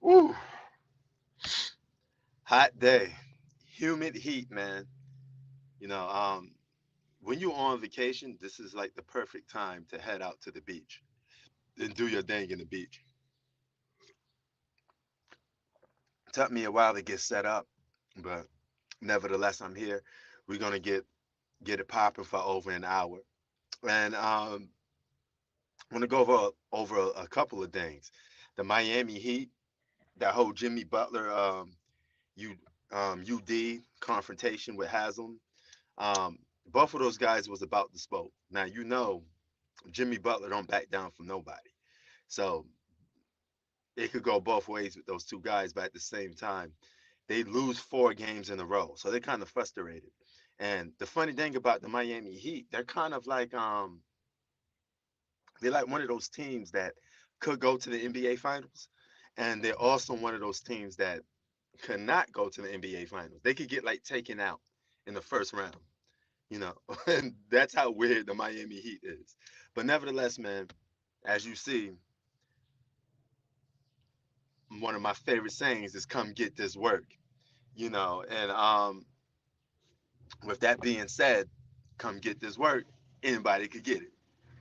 Woo. Hot day, humid heat, man. You know, when you're on vacation, this is like the perfect time to head out to the beach and do your thing in the beach. Took me a while to get set up, but nevertheless, I'm here. We're gonna get it popping for over an hour, and I want to go over a couple of things. The Miami Heat, that whole Jimmy Butler, U, UD confrontation with Haslam. Um, both of those guys was about to smoke. Now you know Jimmy Butler don't back down from nobody, so it could go both ways with those two guys. But at the same time, they lose 4 games in a row, so they're kind of frustrated. And the funny thing about the Miami Heat, they're kind of like they're like one of those teams that could go to the NBA Finals, and they're also one of those teams that could not go to the NBA Finals. They could get like taken out in the first round, you know, and that's how weird the Miami Heat is. But nevertheless, man, as you see, one of my favorite sayings is "Come get this work," you know, and with that being said, come get this work. Anybody could get it,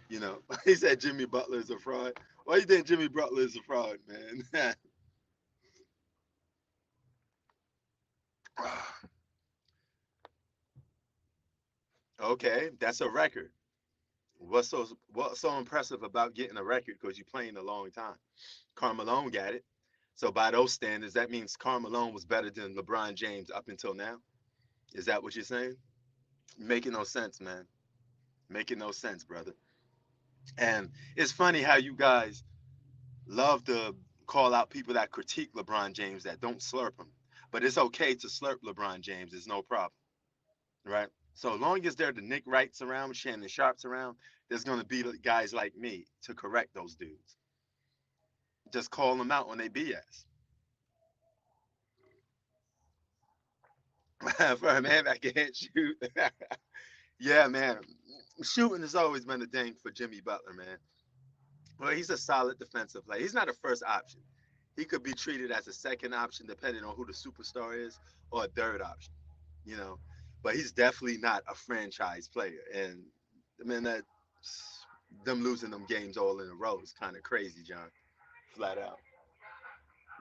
you know. He said Jimmy Butler is a fraud. Why you think Jimmy Butler is a fraud, man? Okay, that's a record. What's so impressive about getting a record because you're playing a long time? Carmelo got it. So by those standards, that means Carmelo was better than LeBron James up until now. Is that what you're saying? Making no sense, man. Making no sense, brother. And it's funny how you guys love to call out people that critique LeBron James that don't slurp him. But it's okay to slurp LeBron James. It's no problem, right? So long as there are the Nick Wrights around, Shannon Sharps around, there's going to be guys like me to correct those dudes. Just call them out when they BS. For a man that can't shoot. Yeah, man. Shooting has always been a thing for Jimmy Butler, man. Well, he's a solid defensive player. He's not a first option. He could be treated as a second option depending on who the superstar is, or a third option, you know. But he's definitely not a franchise player. And I mean that them losing them games all in a row is kind of crazy, John. Flat out.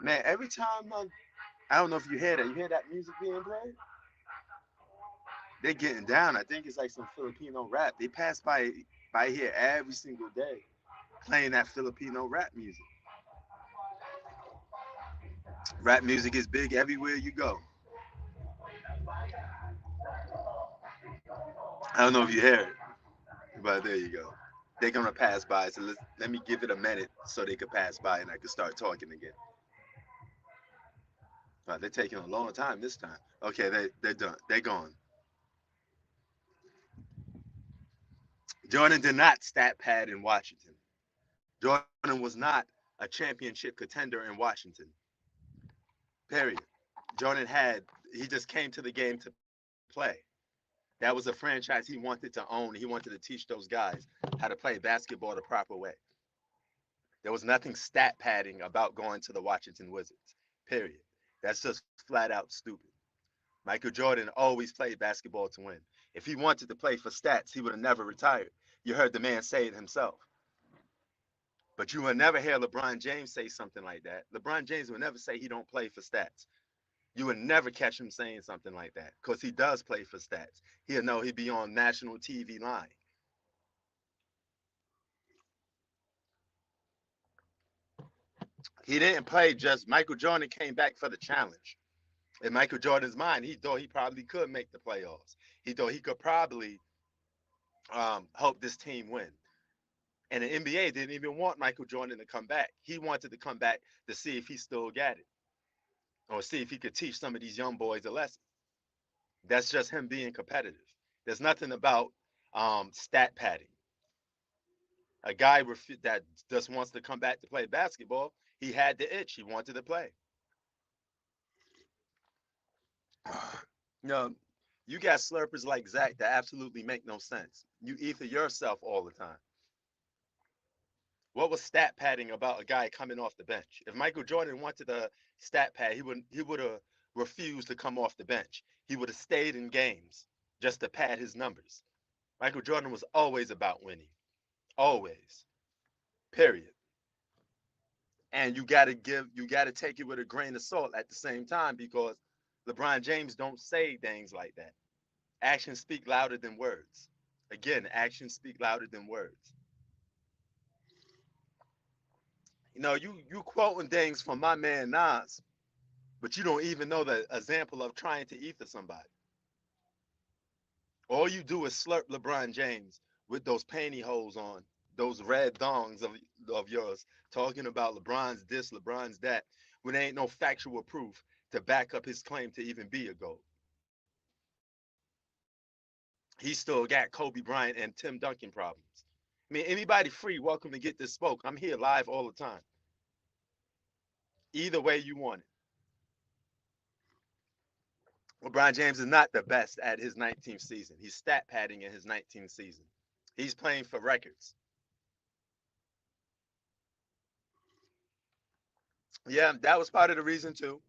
Man, every time I don't know if you hear that. You hear that music being played? They're getting down. I think it's like some Filipino rap. They pass by here every single day playing that Filipino rap music. Rap music is big everywhere you go. I don't know if you hear it, but there you go. They're gonna pass by, so let me give it a minute so they could pass by and I can start talking again. They're taking a long time this time. Okay, they're done. They're gone. Jordan did not stat pad in Washington. Jordan was not a championship contender in Washington. Period. Jordan he just came to the game to play. That was a franchise he wanted to own. He wanted to teach those guys how to play basketball the proper way. There was nothing stat padding about going to the Washington Wizards. Period. That's just flat out stupid. Michael Jordan always played basketball to win. If he wanted to play for stats, he would have never retired. You heard the man say it himself. But you will never hear LeBron James say something like that. LeBron James will never say he don't play for stats. You would never catch him saying something like that because he does play for stats. He'll know he'd be on national TV line. He didn't play just Michael Jordan came back for the challenge. In Michael Jordan's mind, he thought he probably could make the playoffs. He thought he could probably help this team win. And the NBA didn't even want Michael Jordan to come back. He wanted to come back to see if he still got it or see if he could teach some of these young boys a lesson. That's just him being competitive. There's nothing about stat padding. A guy that just wants to come back to play basketball, he had the itch. He wanted to play. No, you got slurpers like Zach that absolutely make no sense. You ether yourself all the time. What was stat padding about a guy coming off the bench? If Michael Jordan wanted a stat pad, he would have refused to come off the bench. He would have stayed in games just to pad his numbers. Michael Jordan was always about winning, always. Period. And you gotta take it with a grain of salt at the same time because LeBron James don't say things like that. Actions speak louder than words. Again, actions speak louder than words. You quoting things from my man Nas, but you don't even know the example of trying to ether somebody. All you do is slurp LeBron James with those pantyhose on, those red thongs of yours, talking about LeBron's this, LeBron's that, when there ain't no factual proof to back up his claim to even be a GOAT. He still got Kobe Bryant and Tim Duncan problems. I mean, anybody free, welcome to get this spoke. I'm here live all the time. Either way you want it. LeBron James is not the best at his 19th season. He's stat padding in his 19th season. He's playing for records. Yeah, that was part of the reason too.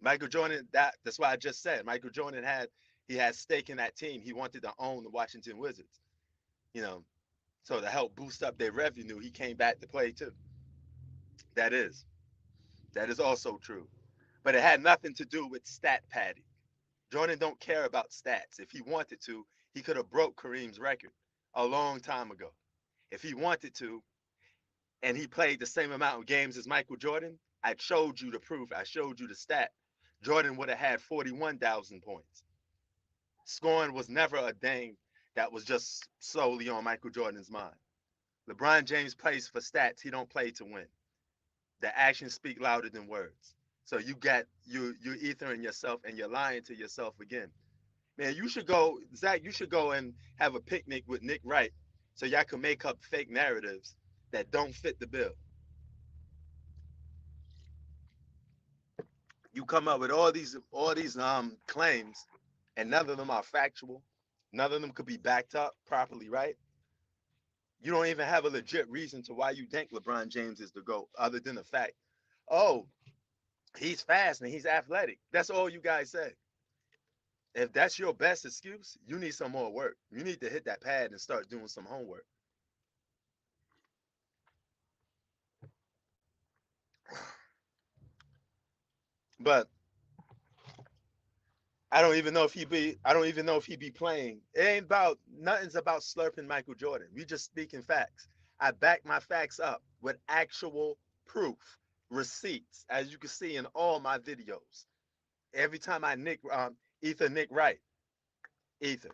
Michael Jordan, that's why I just said Michael Jordan had stake in that team. He wanted to own the Washington Wizards. You know, so to help boost up their revenue, he came back to play too. That is. That is also true. But it had nothing to do with stat padding. Jordan don't care about stats. If he wanted to, he could have broke Kareem's record a long time ago. If he wanted to, and he played the same amount of games as Michael Jordan, I showed you the proof. I showed you the stat. Jordan would have had 41,000 points. Scoring was never a thing that was just solely on Michael Jordan's mind. LeBron James plays for stats. He don't play to win. The actions speak louder than words. So you ethering yourself and you're lying to yourself again. Man, you should go, Zach. You should go and have a picnic with Nick Wright, so y'all can make up fake narratives that don't fit the bill. You come up with all these claims, and none of them are factual. None of them could be backed up properly, right? You don't even have a legit reason to why you think LeBron James is the GOAT, other than the fact, oh, he's fast and he's athletic. That's all you guys say. If that's your best excuse, you need some more work. You need to hit that pad and start doing some homework. But I don't even know if he be playing. It ain't about nothing's about slurping Michael Jordan. We just speaking facts. I back my facts up with actual proof, receipts, as you can see in all my videos. Every time I Ether Nick Wright, Ether.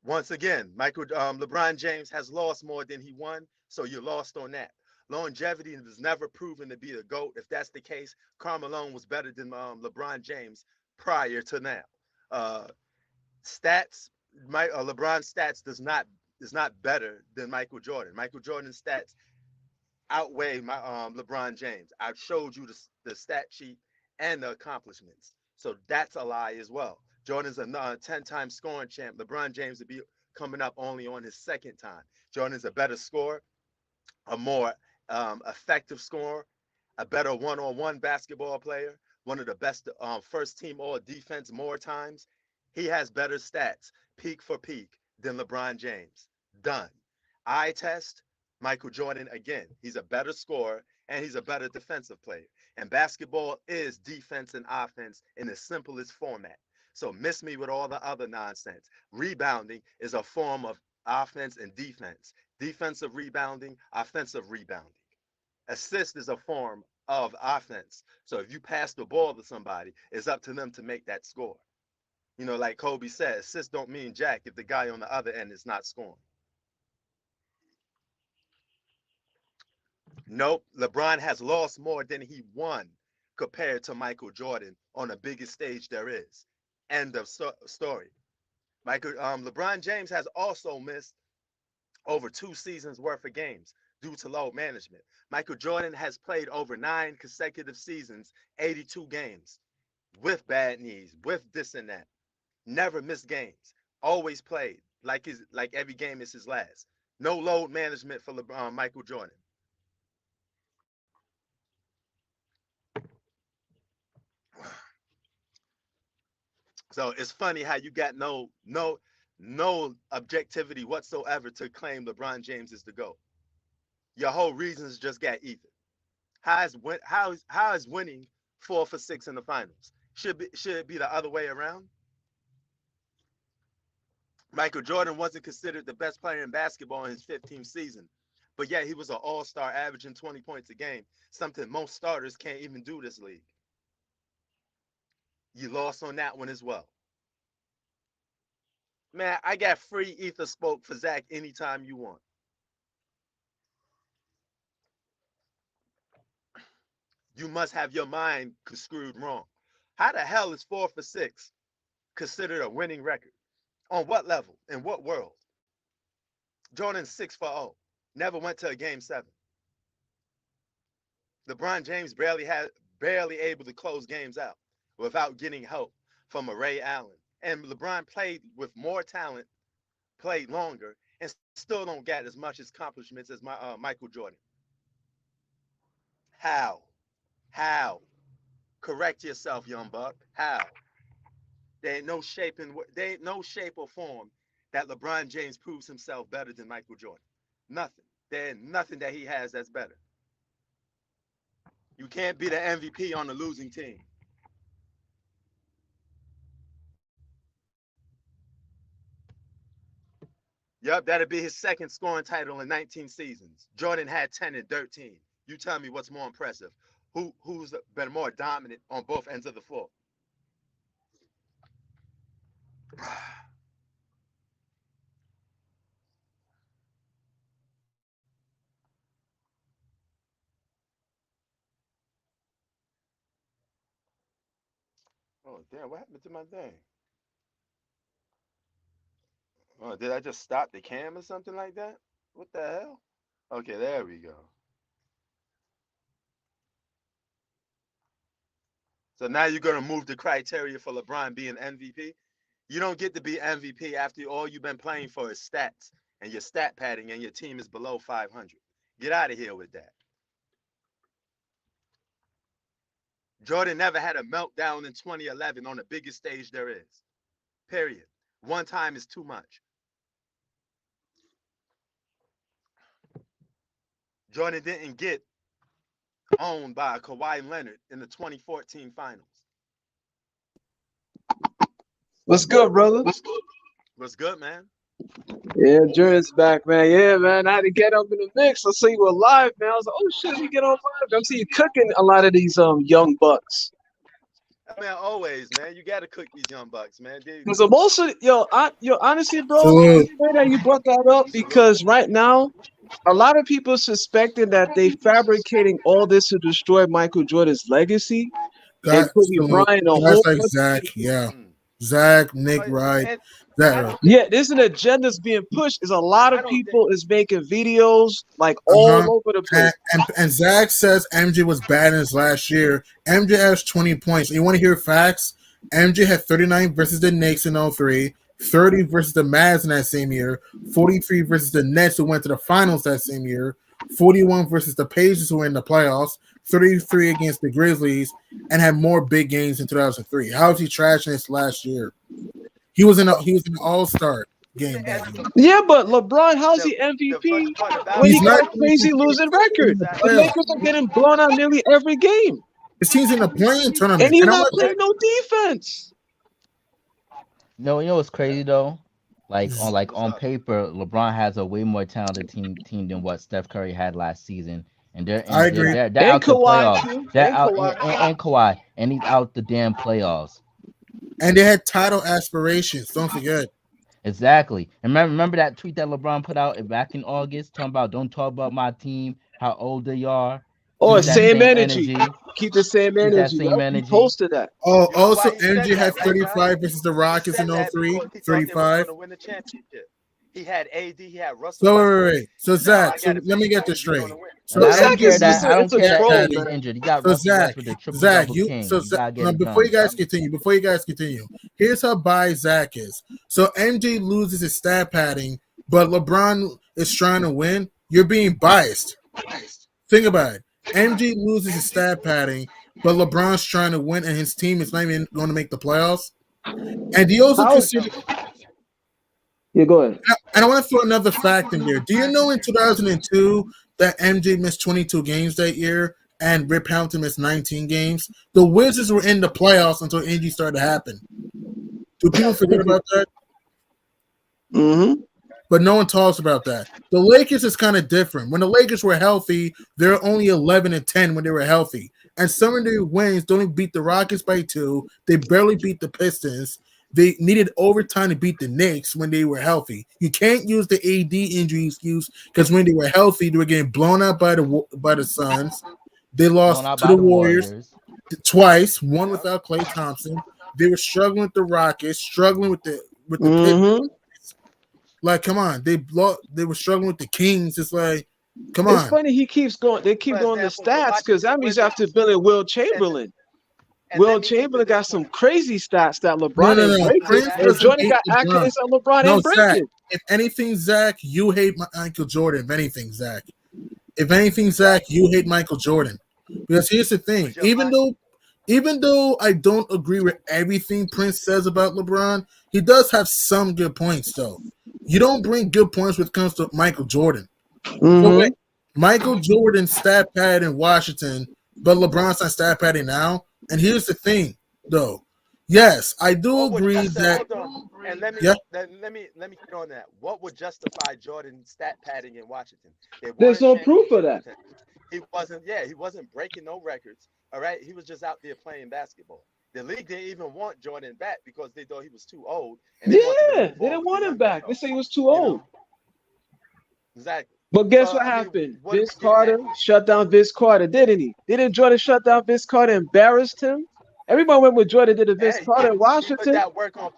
Once again, LeBron James has lost more than he won, so you're lost on that. Longevity is never proven to be the GOAT. If that's the case, Carmelo was better than LeBron James prior to now. Uh, stats, LeBron's stats is not better than Michael Jordan. Michael Jordan's stats outweigh my LeBron James. I've showed you the stat sheet and the accomplishments, so that's a lie as well. Jordan's a 10-time scoring champ. LeBron James would be coming up only on his second time. Jordan's a better scorer, a more effective scorer, a better one-on-one basketball player, one of the best first team all defense more times. He has better stats, peak for peak, than LeBron James. Done. Eye test, Michael Jordan again. He's a better scorer and he's a better defensive player. And basketball is defense and offense in the simplest format. So miss me with all the other nonsense. Rebounding is a form of offense and defense. Defensive rebounding, offensive rebounding. Assist is a form of offense. So if you pass the ball to somebody, it's up to them to make that score. Like Kobe said, assist don't mean jack if the guy on the other end is not scoring. Nope. LeBron has lost more than he won compared to Michael Jordan on the biggest stage there is. End of story. LeBron James has also missed over 2 seasons worth of games due to load management. Michael Jordan has played over 9 consecutive seasons, 82 games, with bad knees, with this and that. Never missed games. Always played like every game is his last. No load management for Michael Jordan. So it's funny how you got no objectivity whatsoever to claim LeBron James is the GOAT. Your whole reasons just got ether. How is winning 4 for 6 in the finals? Should it be the other way around? Michael Jordan wasn't considered the best player in basketball in his 15th season, but yet he was an all-star averaging 20 points a game, something most starters can't even do this league. You lost on that one as well. Man, I got free ether spoke for Zach anytime you want. You must have your mind screwed wrong. How the hell is 4 for 6 considered a winning record? On what level? In what world? Jordan's 6 for 0. Never went to a game 7. LeBron James barely able to close games out without getting help from a Ray Allen. And LeBron played with more talent, played longer, and still don't get as much accomplishments as Michael Jordan. How? Correct yourself, young buck. How? There ain't no shape or form that LeBron James proves himself better than Michael Jordan. Nothing. There's nothing that he has that's better. You can't be the MVP on a losing team. Yep, that'd be his second scoring title in 19 seasons. Jordan had 10 and 13. You tell me what's more impressive. Who's been more dominant on both ends of the floor? Oh, damn, what happened to my thing? Oh, did I just stop the cam or something like that? What the hell? Okay, there we go. So now you're going to move the criteria for LeBron being MVP? You don't get to be MVP after all you've been playing for is stats and your stat padding and your team is below 500. Get out of here with that. Jordan never had a meltdown in 2011 on the biggest stage there is. Period. One time is too much. Jordan didn't get owned by Kawhi Leonard in the 2014 finals. What's good, brother? What's good, man? Yeah, Jordan's back, man. Yeah, man. I had to get up in the mix. I see you were live, man. I was like, oh shit, we get on live. I see you cooking a lot of these young bucks. Man, always, man. You gotta cook these young bucks, man. Because most of honestly, bro, it's great that you brought that up because right now, a lot of people suspecting that they fabricating all this to destroy Michael Jordan's legacy. And Kobe Bryant, a whole like Zach, Zach, Nick Wright. Yeah, there's an agenda that's being pushed. Is a lot of people is making videos like all over the place. And Zach says MJ was bad in his last year. MJ has 20 points. You want to hear facts? MJ had 39 versus the Knicks in 03, 30 versus the Mavs in that same year, 43 versus the Nets who went to the finals that same year, 41 versus the Pacers who were in the playoffs, 33 against the Grizzlies, and had more big games in 2003. How is he trashing his last year? He was in an All-Star game that year. Yeah, but LeBron, how's he MVP when he got a crazy losing record? The Lakers are getting blown out nearly every game. His team's in the playing tournament, and he's not playing no defense. No, you know what's crazy though? On paper, LeBron has a way more talented team than what Steph Curry had last season. And they're out the playoffs. They're out and Kawhi, and he's out the damn playoffs. And they had title aspirations. Don't forget. Exactly. And remember that tweet that LeBron put out back in August, talking about don't talk about my team, how old they are. Oh, same energy. Keep the same energy. He posted that. Oh, also MJ had 35 versus the Rockets in 03. 35. He had AD. He had Russell. Wait. So Zach, let me get this straight. So I don't care that he's injured. He got Zach, before you guys continue, here's how biased Zach is. So MJ loses his stat padding but LeBron is trying to win, you're being biased. Think about it. MJ loses his stat padding, but LeBron's trying to win, and his team is not even going to make the playoffs. And he also consider. Yeah, go ahead. And I want to throw another fact in there. Do you know in 2002 that MJ missed 22 games that year and Rip Hamilton missed 19 games? The Wizards were in the playoffs until injury started to happen. Do people forget about that? Mm-hmm. But no one talks about that. The Lakers is kind of different. When the Lakers were healthy, they were only 11-10 when they were healthy. And some of their wins don't even beat the Rockets by 2. They barely beat the Pistons. They needed overtime to beat the Knicks when they were healthy. You can't use the AD injury excuse because when they were healthy, they were getting blown out by the Suns. They lost to the Warriors twice, one without Klay Thompson. They were struggling with the Rockets, struggling with the Pistons. Like, come on, they were struggling with the Kings. It's like, come on. It's funny he keeps going. They keep going the stats because that means after building Will Chamberlain. Will Chamberlain got some crazy stats that LeBron didn't break. And Jordan got accolades that LeBron didn't break it. If anything, Zach, you hate Michael Jordan. If anything, Zach, you hate Michael Jordan. Because here's the thing: even though I don't agree with everything Prince says about LeBron, he does have some good points. Though you don't bring good points when it comes to Michael Jordan. So Michael Jordan stat pad in Washington, but LeBron's not stat padding now. And here's the thing, though. Yes, I do agree that. And let me get on that. What would justify Jordan's stat padding in Washington? There's no proof of that. He wasn't breaking no records. All right, he was just out there playing basketball. The league didn't even want Jordan back because they thought he was too old. And they didn't want him back. They say he was too old. Exactly. But guess what happened? Vince Carter shut down Vince Carter, didn't he? Didn't Jordan shut down Vince Carter, embarrassed him? Everybody went with Jordan did a Vince Carter in Washington. He put that work on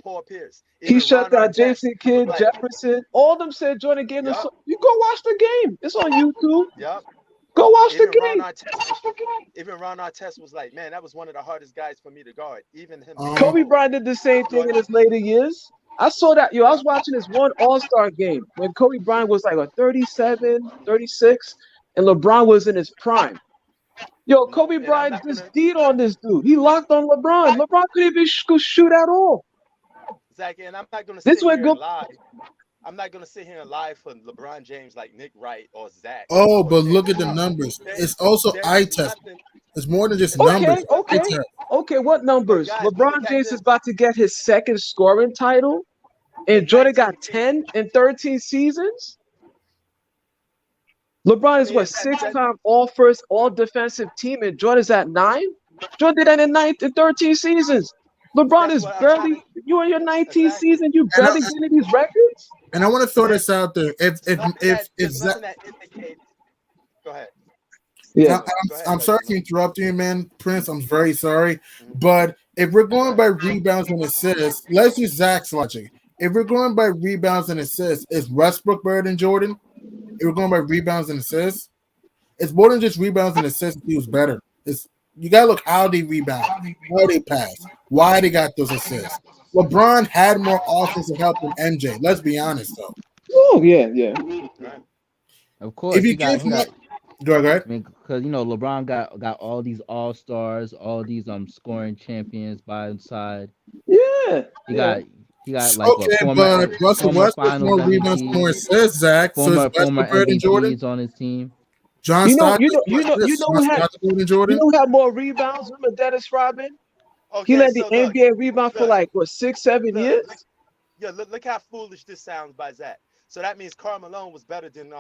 Paul Pierce. He shut down Jason Kidd, Jefferson. All of them said Jordan gave them. You go watch the game. It's on YouTube. Yep. Go watch the game. Even Ron Artest was like, man, that was one of the hardest guys for me to guard. Even him. Kobe Bryant did the same thing in his later years. I saw that. I was watching this one All-Star game when Kobe Bryant was like a 37, 36, and LeBron was in his prime. Kobe Bryant just beat on this dude. He locked on LeBron. LeBron couldn't even shoot at all. Exactly, and I'm not going to sit here and lie. I'm not going to sit here and lie for LeBron James like Nick Wright or Zach. Oh, but look at the numbers. It's also eye test. It's more than just numbers. Okay, what numbers? LeBron James is about to get his second scoring title, and Jordan got 10 in 13 seasons? LeBron is 6-time all-first, all-defensive team, and Jordan's at 9? Jordan did that in 13 seasons. LeBron is barely, you're in your 19th season, you barely getting these records? And I want to throw this out there. If Zach, go ahead. Yeah, I'm sorry to interrupt you, man, Prince. I'm very sorry. But if we're going by rebounds and assists, let's use Zach's logic. If we're going by rebounds and assists, is Westbrook better than Jordan? If we're going by rebounds and assists, it's more than just rebounds and assists. He was better. You gotta look how they rebound, how they pass, why they got those assists. LeBron had more offensive help than MJ. Let's be honest, though. Oh yeah. Of course. If you give him go ahead. I mean, because LeBron got all these all-stars, all these scoring champions by his side. Yeah. He got like but Russell Westbrook more rebounds, more assists, Zach. Former MVP Jordan on his team. John Stockton. You know who had more rebounds? Remember Dennis Rodman? Okay, he led the NBA rebound for 6-7 years. Look how foolish this sounds by Zach. So that means Karl Malone was better than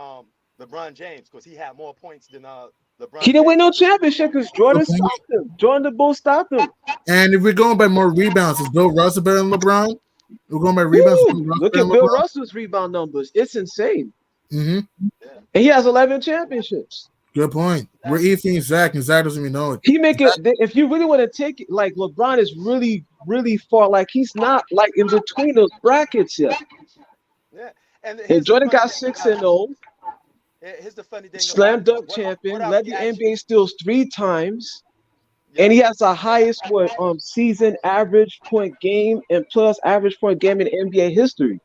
LeBron James because he had more points than LeBron. He didn't win no championship because Jordan stopped him. Jordan the Bull stopped him. And if we're going by more rebounds, is Bill Russell better than LeBron? We're going by rebounds. Look at Bill Russell's rebound numbers. It's insane. Mm-hmm. And he has 11 championships. Good point. We're eating Zach, and Zach doesn't even know it. He make it. If you really want to take it, LeBron is really, really far. He's not in between those brackets yet. Yeah, and Jordan got 6-0. Here's the funny thing. Slam dunk champion, led the NBA steals 3 times, and he has the highest season average point game and plus average point game in NBA history.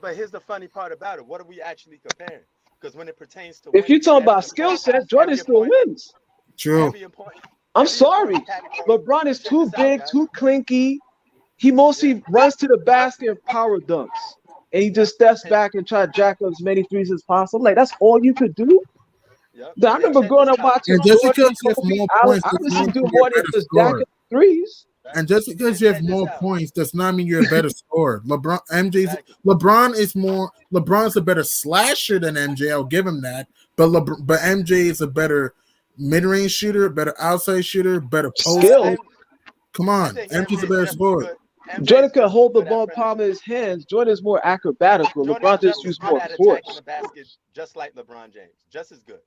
But here's the funny part about it. What are we actually comparing? Because when it pertains to if you talk about every skill point- set, Jordan every still point- wins. True. every important- I'm every sorry. important category- LeBron is Check too this out, big, guys. too clinky. He mostly runs to the basket and power dunks. And he just steps back and try to jack up as many threes as possible. Like, that's all you could do? Yep. I remember Check growing this up out. watching And just Jordan, because you have Kobe, more Allen points does Iverson not do mean you're more a than better just jack scorer. up threes. And just because And you have check this more out. points does not mean you're a better scorer. Exactly. LeBron's a better slasher than MJ. I'll give him that. But MJ is a better mid-range shooter, better outside shooter, better post. Skill. Come I on, think MJ's a MJ better is just scorer. good. MJ is Jordan could just hold the good at ball finishing. palm in his hands. Jordan's more acrobatical. Jordan LeBron is just as used good more at attacking force. the basket, just like LeBron James, just as good.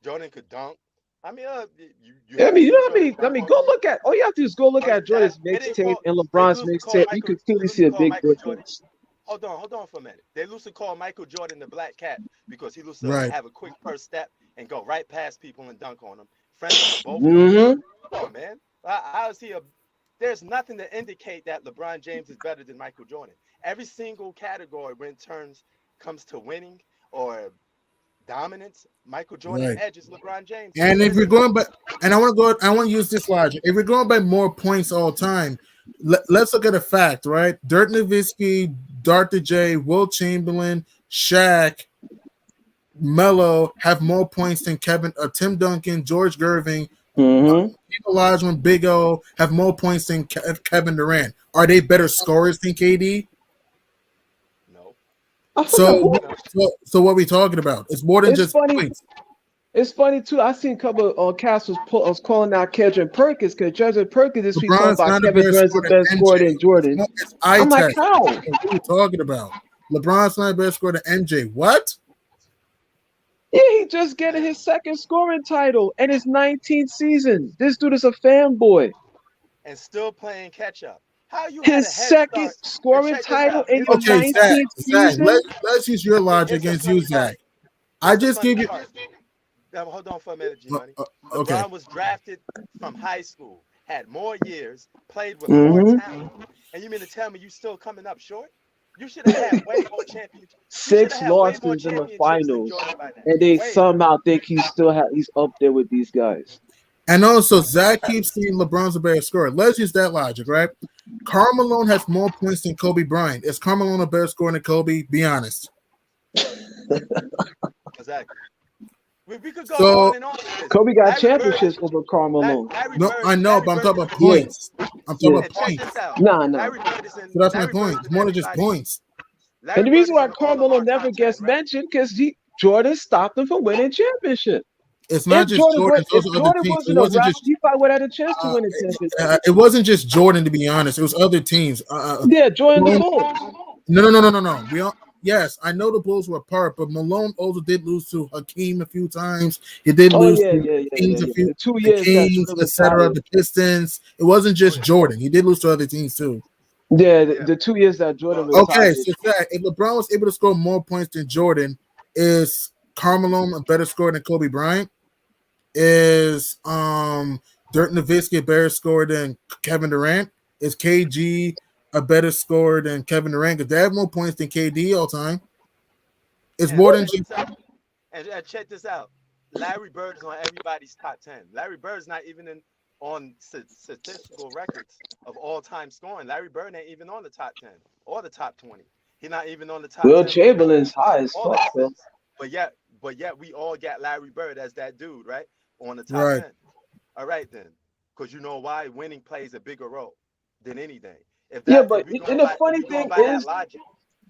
Jordan could dunk. I mean, I mean, you know what I mean? Jordan I mean, dunk go on- look at. All you have to do is go look at Jordan's They didn't mixtape call- and they LeBron's loosely call mixtape. You Michael- can they clearly loosely see a call big Michael Jordan. difference. Hold on for a minute. They used to call Michael Jordan the Black Cat because he used to Right. have a quick first step and go right past people and dunk on them. Friends of both. Mm-hmm. Come on, man. How is he a? There's nothing to indicate that LeBron James is better than Michael Jordan. Every single category when terms comes to winning or dominance, Michael Jordan Right. edges LeBron James. And if we're going by, and I want to use this logic. If we're going by more points all time, let's look at a fact, right? Dirk Nowitzki, Dr. J, Will Chamberlain, Shaq, Melo have more points than Tim Duncan, George Gervin, Mm-hmm. Olajuwon, Big O have more points than Kevin Durant. Are they better scorers than KD? No. So what are we talking about? It's more than It's just funny. points. It's funny too. I seen a couple of cast was calling out Kendrick Perkins because Kendrick Perkins this week talking LeBron's about not a Kevin better Durant's the scorer than best scorer MJ. than Jordan. It's eye I'm like, test. how? What are you talking about? LeBron's not a better scorer than MJ. What? Yeah, he just getting his second scoring title and his 19th season. This dude is a fanboy. And still playing catch up. How you had His a head second start? scoring Check this title out. in your Okay, 19th Zach, season. let's use your logic Here's the against funny you, Zach. part. I Here's the just funny give you. part. Now, hold on for a minute, G-Money. Okay. LeBron was drafted from high school, had more years, played with Mhm. more talent. And you mean to tell me you still coming up short? You should have had way more championships. 6 losses in the finals, and they somehow think he's up there with these guys. And also, Zach keeps saying LeBron's a better scorer. Let's use that logic, right? Karl Malone has more points than Kobe Bryant. Is Karl Malone a better scorer than Kobe? Be honest. Exactly. We could go So- on and on. with this. Kobe got Larry championships Bird- over Karl Malone. Larry No, Bird- I know, Larry but I'm Bird talking is about in- points. I'm talking Yeah. about And check points. this out. Nah. Larry Bird is in- So that's my Larry Bird point. is It's in more than just everybody's- points. Larry And the reason Bird why is in Karl all of Malone our never top gets 10, right? mentioned because Jordan stopped him from winning championship. It's not just Jordan. It's also other Jordan teams. It wasn't wasn't around, just. he probably would have had a chance to win a championship. It wasn't just Jordan, to be honest. It was other teams. Yeah, Jordan the Malone- Bulls. No. Yes, I know the Bulls were apart, but Malone also did lose to Hakeem a few times. He did Oh lose yeah. to Kings a few, The 2 the years that Kings, Jordan etc. retired. The Pistons. It wasn't just Jordan. He did lose to other teams too. Yeah, the 2 years that Jordan retired. Okay, so Zach, if LeBron was able to score more points than Jordan, is Karl Malone a better scorer than Kobe Bryant? Is Dirk Nowitzki a better scorer than Kevin Durant? Is KG a better scorer than Kevin Durant? Because they have more points than KD all time. It's And more than check just. this out. And check this out. Larry Bird is on everybody's top 10. Larry Bird's not even on statistical records of all-time scoring. Larry Bird ain't even on the top 10 or the top 20. He's not even on the top Will 10. Chamberlain's high as All fuck, that though. stuff. But yet we all got Larry Bird as that dude, right? On the top Right. 10. All right then. Because you know why? Winning plays a bigger role than anything. Yeah, If but we and go the by- funny if we go thing by that is- logic,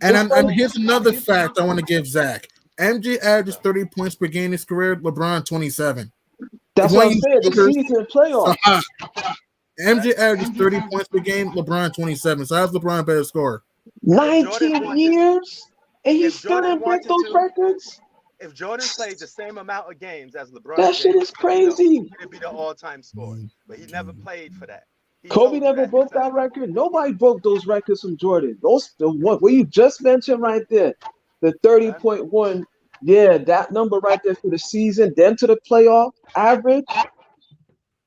And here's another fact I want to give Zach. MJ averages 30 points per game in his career. LeBron 27. That's If what one I'm saying. The users- season and playoff. MJ averages 30 points per game. LeBron 27. So how's LeBron a better scorer? 19 years, and he if still Jordan didn't break wanted those to- records. if Jordan played the same amount of games as LeBron, That shit James, is crazy. He'd be the all-time scorer. But he never played for that. He Kobe told you never that broke himself. that record. Nobody broke those records from Jordan. What you just mentioned right there, the 30.1. Yeah, that number right there for the season, then to the playoff average.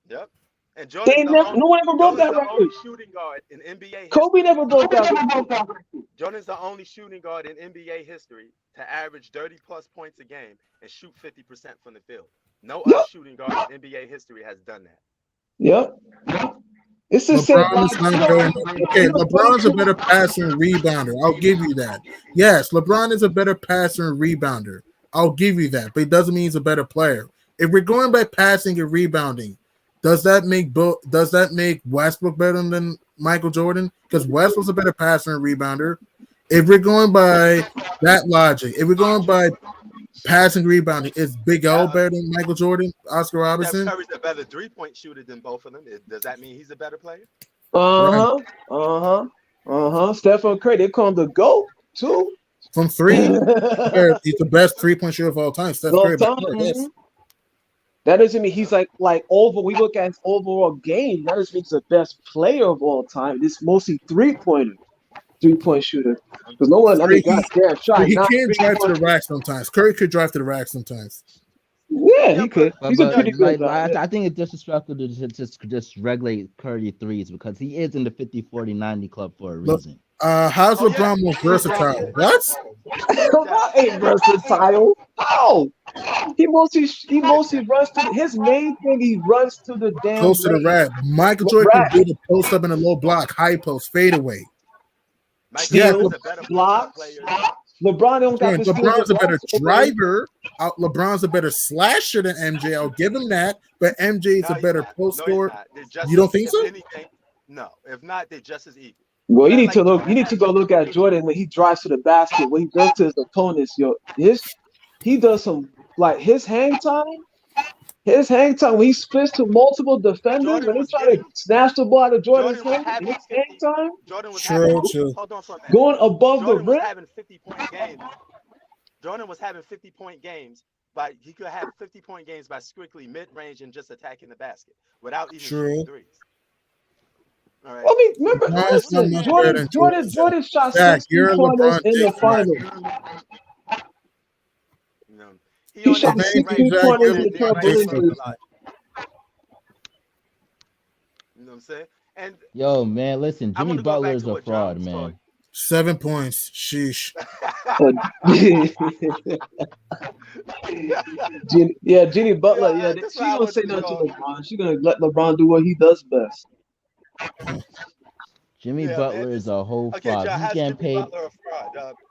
Yep. And no one ever broke that record. Only shooting guard in NBA history. Kobe never broke that record. Jordan's the only shooting guard in NBA history to average 30+ points a game and shoot 50% from the field. No other shooting guard in NBA history has done that. Yep. It's the same. Okay, LeBron's a better passer and rebounder. I'll give you that. Yes, LeBron is a better passer and rebounder. I'll give you that, but it doesn't mean he's a better player. If we're going by passing and rebounding, does that make Westbrook better than Michael Jordan? Because West was a better passer and rebounder. If we're going by that logic, if we're going by passing and rebounding, is Big L better than Michael Jordan, Oscar Robertson? Steph Curry's a better 3-point shooter than both of them. Does that mean he's a better player? Stephen Curry, they call him the GOAT too. From 3, he's the best 3-point shooter of all time. Steph Curry. Yes. That doesn't mean he's like over. We look at his overall game. That doesn't mean he's the best player of all time. This mostly 3-point shooter. Because no one, He can't drive to the rack sometimes. Curry could drive to the rack sometimes. Yeah, he could. He's a pretty good guy. I think it's disrespectful to just regulate Curry threes because he is in the 50-40-90 club for a reason. How's LeBron more versatile? What? LeBron ain't versatile. Oh, he mostly runs to his main thing. He runs to the damn close to the rack. Michael Jordan can do the post up in a low block, high post, fade away. Block. LeBron don't got this. LeBron's a better driver. LeBron's a better slasher than MJ. I'll give him that. But MJ is a better post scorer. You don't think so? No. If not, they're just as equal. Well, you need to look. You need to go look at Jordan when he drives to the basket. When he does to his opponents, he does some like his hang time. His hang time when he splits to multiple defenders when he try to snatch the ball out of Jordan's hand. His hang time. Jordan was going above the rim. Having 50-point games. Jordan was having 50-point games, but he could have 50-point games by strictly mid-range and just attacking the basket without even shooting threes. All right. I mean, remember, listen, Jordan shot 16 pointers in the final. He shot 16 pointers in the final. You know what I'm saying? And yo, man, listen, Jimmy Butler is a fraud, man. 7 points. Sheesh. Jimmy Butler. Yeah, she gonna say nothing to LeBron. She's gonna let LeBron do what he does best. Jimmy Butler is a whole fraud. He's getting paid.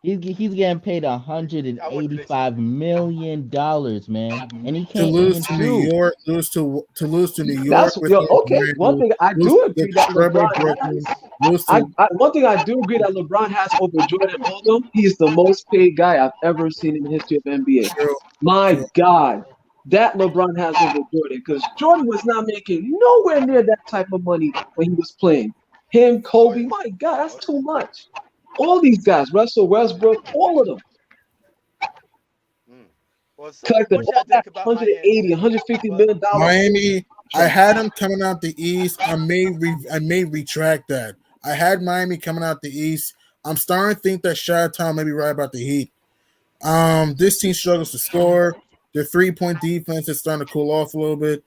He's getting paid $185 million, man, and he can't lose to New York. Lose to New York. That's okay. One thing I do agree that one thing I do agree that LeBron has over Jordan Oldham. He's the most paid guy I've ever seen in the history of NBA. My God. That LeBron has over Jordan, because Jordan was not making nowhere near that type of money when he was playing. Him, Kobe, my God, that's too much. All these guys, Russell Westbrook, all of them. Collected all that $180, $150 million. Miami, I had them coming out the East. I may retract that. I had Miami coming out the East. I'm starting to think that Chi-Town may be right about the Heat. This team struggles to score. Their 3-point defense is starting to cool off a little bit.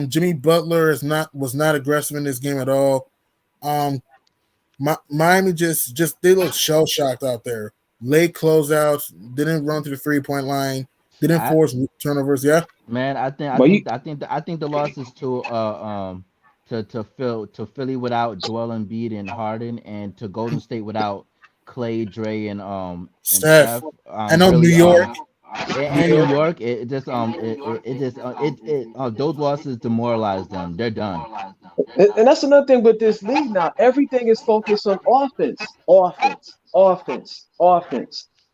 Jimmy Butler was not aggressive in this game at all. Miami just they look shell shocked out there. Late closeouts, didn't run to the 3-point line, didn't force turnovers. Yeah, man, I think the losses to Philly without Joel Embiid and Harden, and to Golden State without Clay, Dre, and Steph, and on New York. And New York, those losses demoralize them. They're done. And that's another thing with this league now. Everything is focused on offense,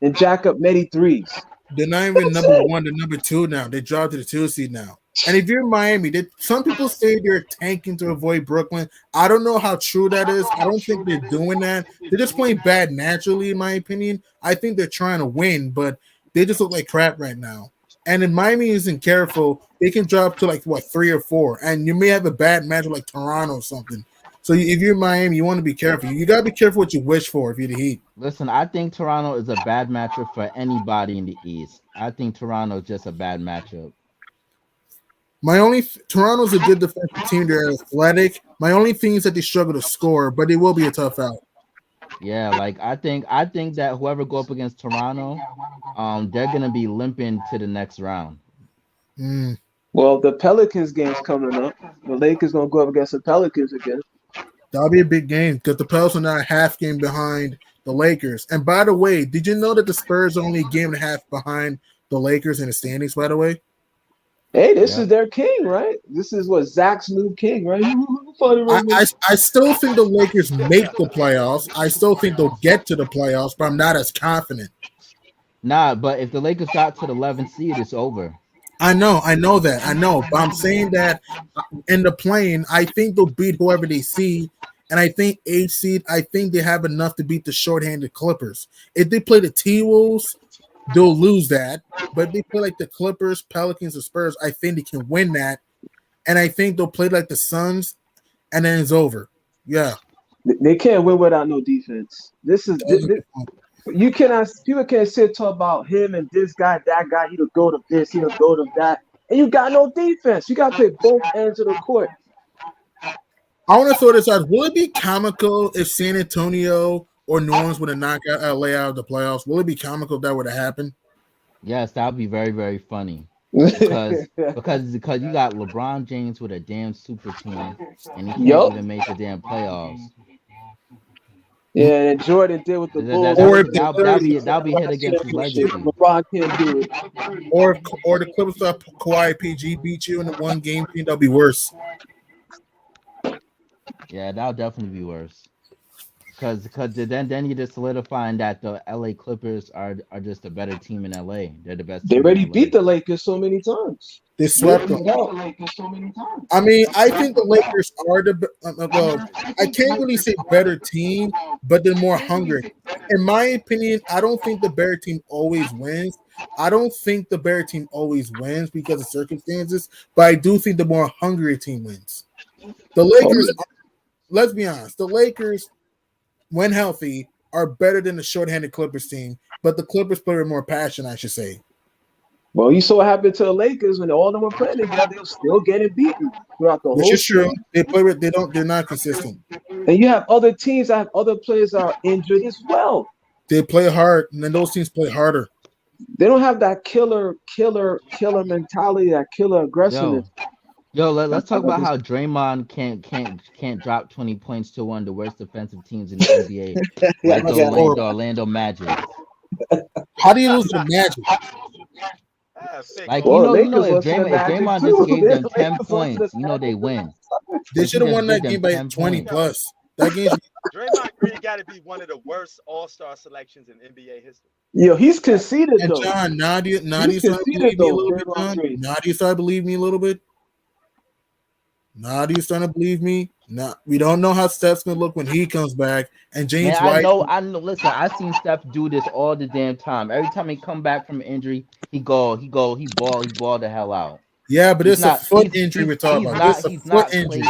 and jack up many threes. They're not even number 1, they're number 2 now. They dropped to the 2 seed now. And if you're Miami, some people say they're tanking to avoid Brooklyn. I don't know how true that is. I don't think they're doing that. They're just playing bad naturally, in my opinion. I think they're trying to win, but they just look like crap right now. And if Miami isn't careful, they can drop to 3 or 4. And you may have a bad matchup like Toronto or something. So if you're Miami, you want to be careful. You got to be careful what you wish for if you're the Heat. Listen, I think Toronto is a bad matchup for anybody in the East. I think Toronto is just a bad matchup. Toronto's a good defensive team. They're athletic. My only thing is that they struggle to score, but it will be a tough out. Yeah, like I think that whoever go up against Toronto, they're gonna be limping to the next round. Well, the Pelicans game's coming up. The Lakers gonna go up against the Pelicans again. That'll be a big game because the Pelicans are now a half game behind the Lakers. And by the way, did you know that the Spurs are only a game and a half behind the Lakers in the standings? By the way, hey, this is their king, right? This is what Zach's new king, right? I still think the Lakers make the playoffs. I still think they'll get to the playoffs, but I'm not as confident. Nah, but if the Lakers got to the 11th seed, it's over. I know that. But I'm saying that in the play-in, I think they'll beat whoever they see. And I think 8th seed, I think they have enough to beat the shorthanded Clippers. If they play the T-Wolves, they'll lose that. But if they play like the Clippers, Pelicans, or Spurs, I think they can win that. And I think they'll play like the Suns, and then it's over. Yeah. They can't win without no defense. You cannot. People can't sit talk about him and this guy, that guy. He'll go to this, he'll go to that, and you got no defense. You got to play both ends of the court. I want to throw this out. Will it be comical if San Antonio or New Orleans would have knocked out LA out of the playoffs? Will it be comical if that would have happened? Yes, that would be very, very funny. Because you got LeBron James with a damn super team, and he can't even make the damn playoffs. Yeah, and Jordan did with the Bulls. That'll be hit against his legacy. LeBron can't do it. Or the Clippers thought Kawhi PG beat you in the one game team, that'll be worse. Yeah, that'll definitely be worse. Because then you're just solidifying that the LA Clippers are just a better team in LA. They're the best. They already beat the Lakers so many times. They swept them. I mean, I think the Lakers are I can't really say better team, but they're more hungry. In my opinion, I don't think the better team always wins. I don't think the better team always wins because of circumstances, but I do think the more hungry team wins. The Lakers, let's be honest, the Lakers, when healthy, are better than the shorthanded Clippers team, but the Clippers play with more passion, I should say. Well, you saw what happened to the Lakers when all of them were playing together. They were still getting beaten throughout the whole. Which is true. They play with. They're not consistent. And you have other teams that have other players that are injured as well. They play hard, and then those teams play harder. They don't have that killer mentality, that killer aggressiveness. Yo, let's talk about how Draymond can't drop 20 points to one of the worst defensive teams in the NBA, like the Orlando Magic. How do you lose to Magic? Like, if Draymond just gave them 10 points, they win. They should have won that game by 20 plus. That game. Draymond Green got to be one of the worst All-Star selections in NBA history. Yo, he's conceded though. John, now do you start to believe me a little bit, John? Now do you start to believe me a little bit? Now do you start to believe me? Now we don't know how Steph's gonna look when he comes back. And James White. I know. Listen, I've seen Steph do this all the damn time. Every time he come back from injury, he ball the hell out. Yeah, but it's a foot injury we're talking about. It's a foot injury.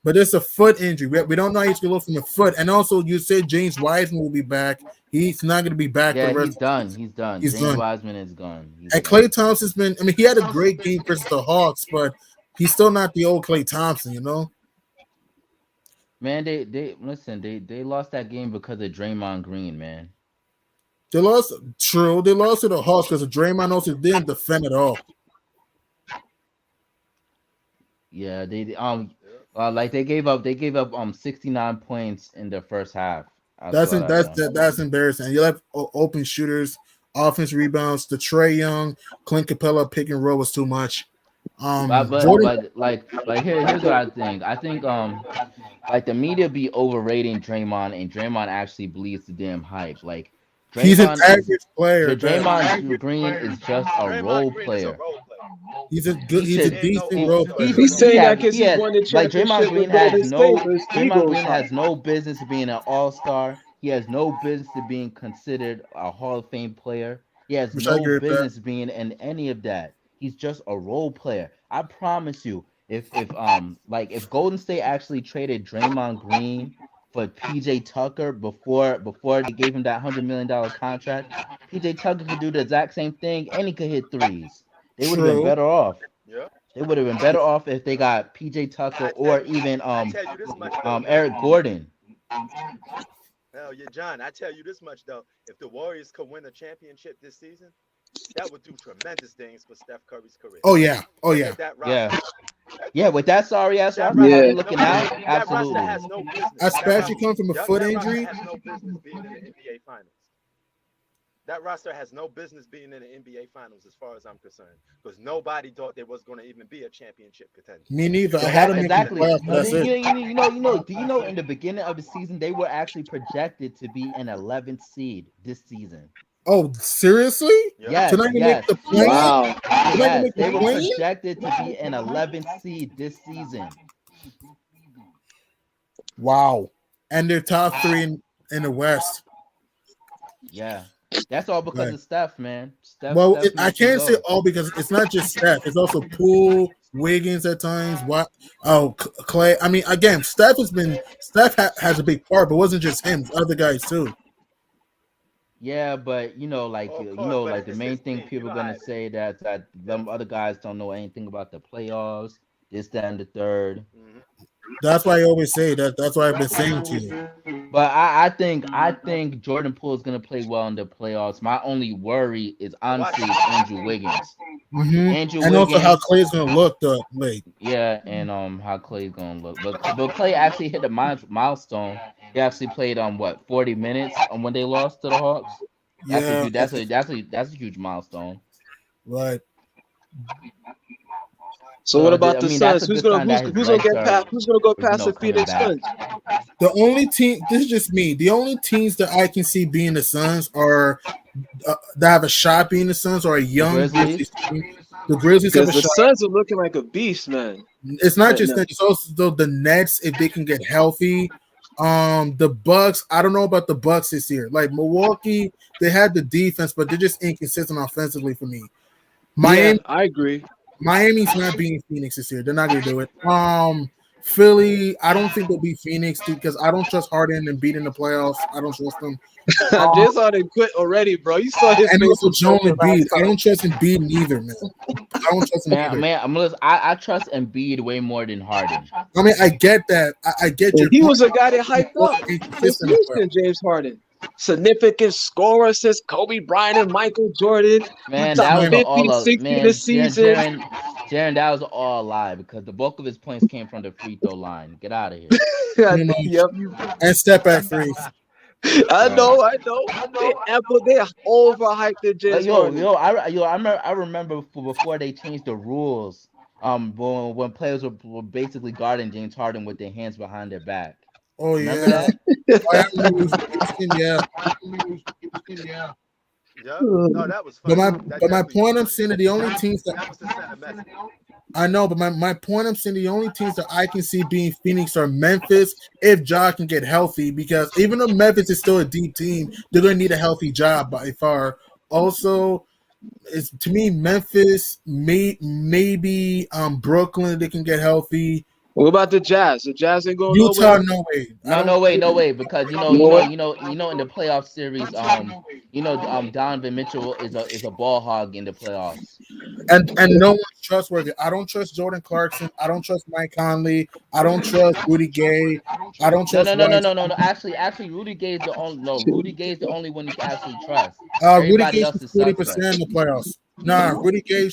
But it's a foot injury. We don't know how he's going to look from the foot. And also, you said James Wiseman will be back. He's not going to be back. Yeah, he's done. James Wiseman is gone. And Klay Thompson's been. I mean, he had a great game versus the Hawks, but he's still not the old Klay Thompson, you know. Man, they lost that game because of Draymond Green, man. They lost. True, they lost to the Hawks because of Draymond also didn't defend at all. Yeah, they gave up 69 points in the first half. That's embarrassing. You left open shooters, offense rebounds. The Trae Young, Clint Capella pick and roll was too much. But here's what I think. I think the media be overrating Draymond, and Draymond actually believes the damn hype. Like, he's an average player. Draymond Green is just a role player. He's a decent role player. He's saying that because he won the championship. Draymond Green has no business being an all-star. He has no business being considered a Hall of Fame player. He has no business being in any of that. He's just a role player. I promise you, if Golden State actually traded Draymond Green for PJ Tucker before they gave him that $100 million contract, PJ Tucker could do the exact same thing and he could hit threes. They would have been better off. Yeah. They would have been better off if they got PJ Tucker or even Eric Gordon. Hell yeah, John. I tell you this much though: if the Warriors could win a championship this season, that would do tremendous things for Steph Curry's career. Oh yeah. Yeah. With that sorry ass roster looking out, absolutely. That roster has no business. Especially coming from a foot injury. Has no business being in the NBA Finals. That roster has no business being in the NBA Finals, as far as I'm concerned, because nobody thought there was going to even be a championship contender. Me neither. I had them exactly. In the playoffs, do you know in the beginning of the season they were actually projected to be an 11th seed this season? Oh, seriously? Yes. Make the play? Wow. Yes, they were projected to be an 11th seed this season. Wow. And they're top 3 in the West. Yeah. That's all because of Steph, man. Steph I can't say all because it's not just Steph. It's also Poole, Wiggins at times. Clay. I mean, again, Steph has a big part, but it wasn't just him. Other guys too. Yeah, but the main thing people are gonna say that them other guys don't know anything about the playoffs, this, that, and the third. Mm-hmm. That's why I always say that. That's why I've been saying to you. But I think Jordan Poole is gonna play well in the playoffs. My only worry is honestly Andrew Wiggins. Mm-hmm. And also how Clay's gonna look late. Yeah, and how Clay's gonna look. But Clay actually hit a milestone. He actually played 40 minutes when they lost to the Hawks. That's a huge milestone. Right. So what about the Suns? Who's gonna go past the Phoenix Suns? The only team. This is just me. The only teams that I can see being the Suns are that have a shot being the Suns or a young Grizzlies team. The Grizzlies have a shot. The Suns are looking like a beast, man. It's not just that. It's also the Nets if they can get healthy. The Bucks. I don't know about the Bucks this year. Like Milwaukee, they had the defense, but they're just inconsistent offensively for me. Miami, I agree. Miami's not beating Phoenix this year. They're not going to do it. Philly, I don't think they'll beat Phoenix because I don't trust Harden and beating the playoffs. I don't trust them. James Harden quit already, bro. You saw his and also Joel Embiid. I don't trust Embiid neither, man. I don't trust him either. Man, I trust Embiid way more than Harden. I mean, I get that. I get you. He was a guy that hyped up. Houston, James Harden. Significant scorer since Kobe Bryant and Michael Jordan. Man, that was 50, all 60 this season. Jaron, that was all a lie because the bulk of his points came from the free throw line. Get out of here. Yep. And step back freeze. I know. They overhyped the James Harden. I remember before they changed the rules. When players were basically guarding James Harden with their hands behind their back. Oh yeah. Yeah. No, that was fun. But my point I'm saying that the only teams that I know, but my point I'm saying the only teams that I can see being Phoenix are Memphis if Ja can get healthy, because even though Memphis is still a deep team, they're gonna need a healthy Ja by far. Also, it's to me Memphis, maybe Brooklyn, they can get healthy. What about the Jazz? The Jazz ain't going Utah, nowhere. No way, because you know in the playoff series, Donovan Mitchell is a ball hog in the playoffs. And no one's trustworthy. I don't trust Jordan Clarkson. I don't trust Mike Conley. I don't trust Rudy Gay. I don't trust. No. Actually, Rudy Gay is the only. No, Rudy Gay is the only one you can actually trust. Rudy Gay is 40% in the playoffs. Nah, Rudy Gay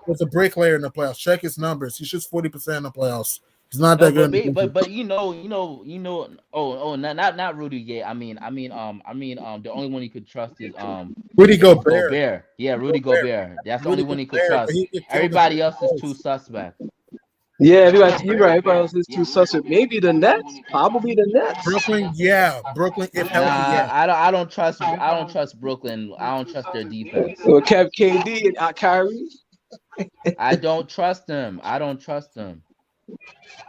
was a bricklayer in the playoffs. Check his numbers. He shoots 40% in the playoffs. He's not that good. But not Rudy Gay. I mean, the only one you could trust is Rudy Gobert. Yeah, Rudy Gobert. That's the only one you could trust. Everybody else is too suspect. Yeah, you're right. Everybody else is too suspect. Maybe the Nets. Probably the Nets. Brooklyn, if healthy, yeah. I don't trust Brooklyn. I don't trust their defense. So kept KD and Kyrie. I don't trust them.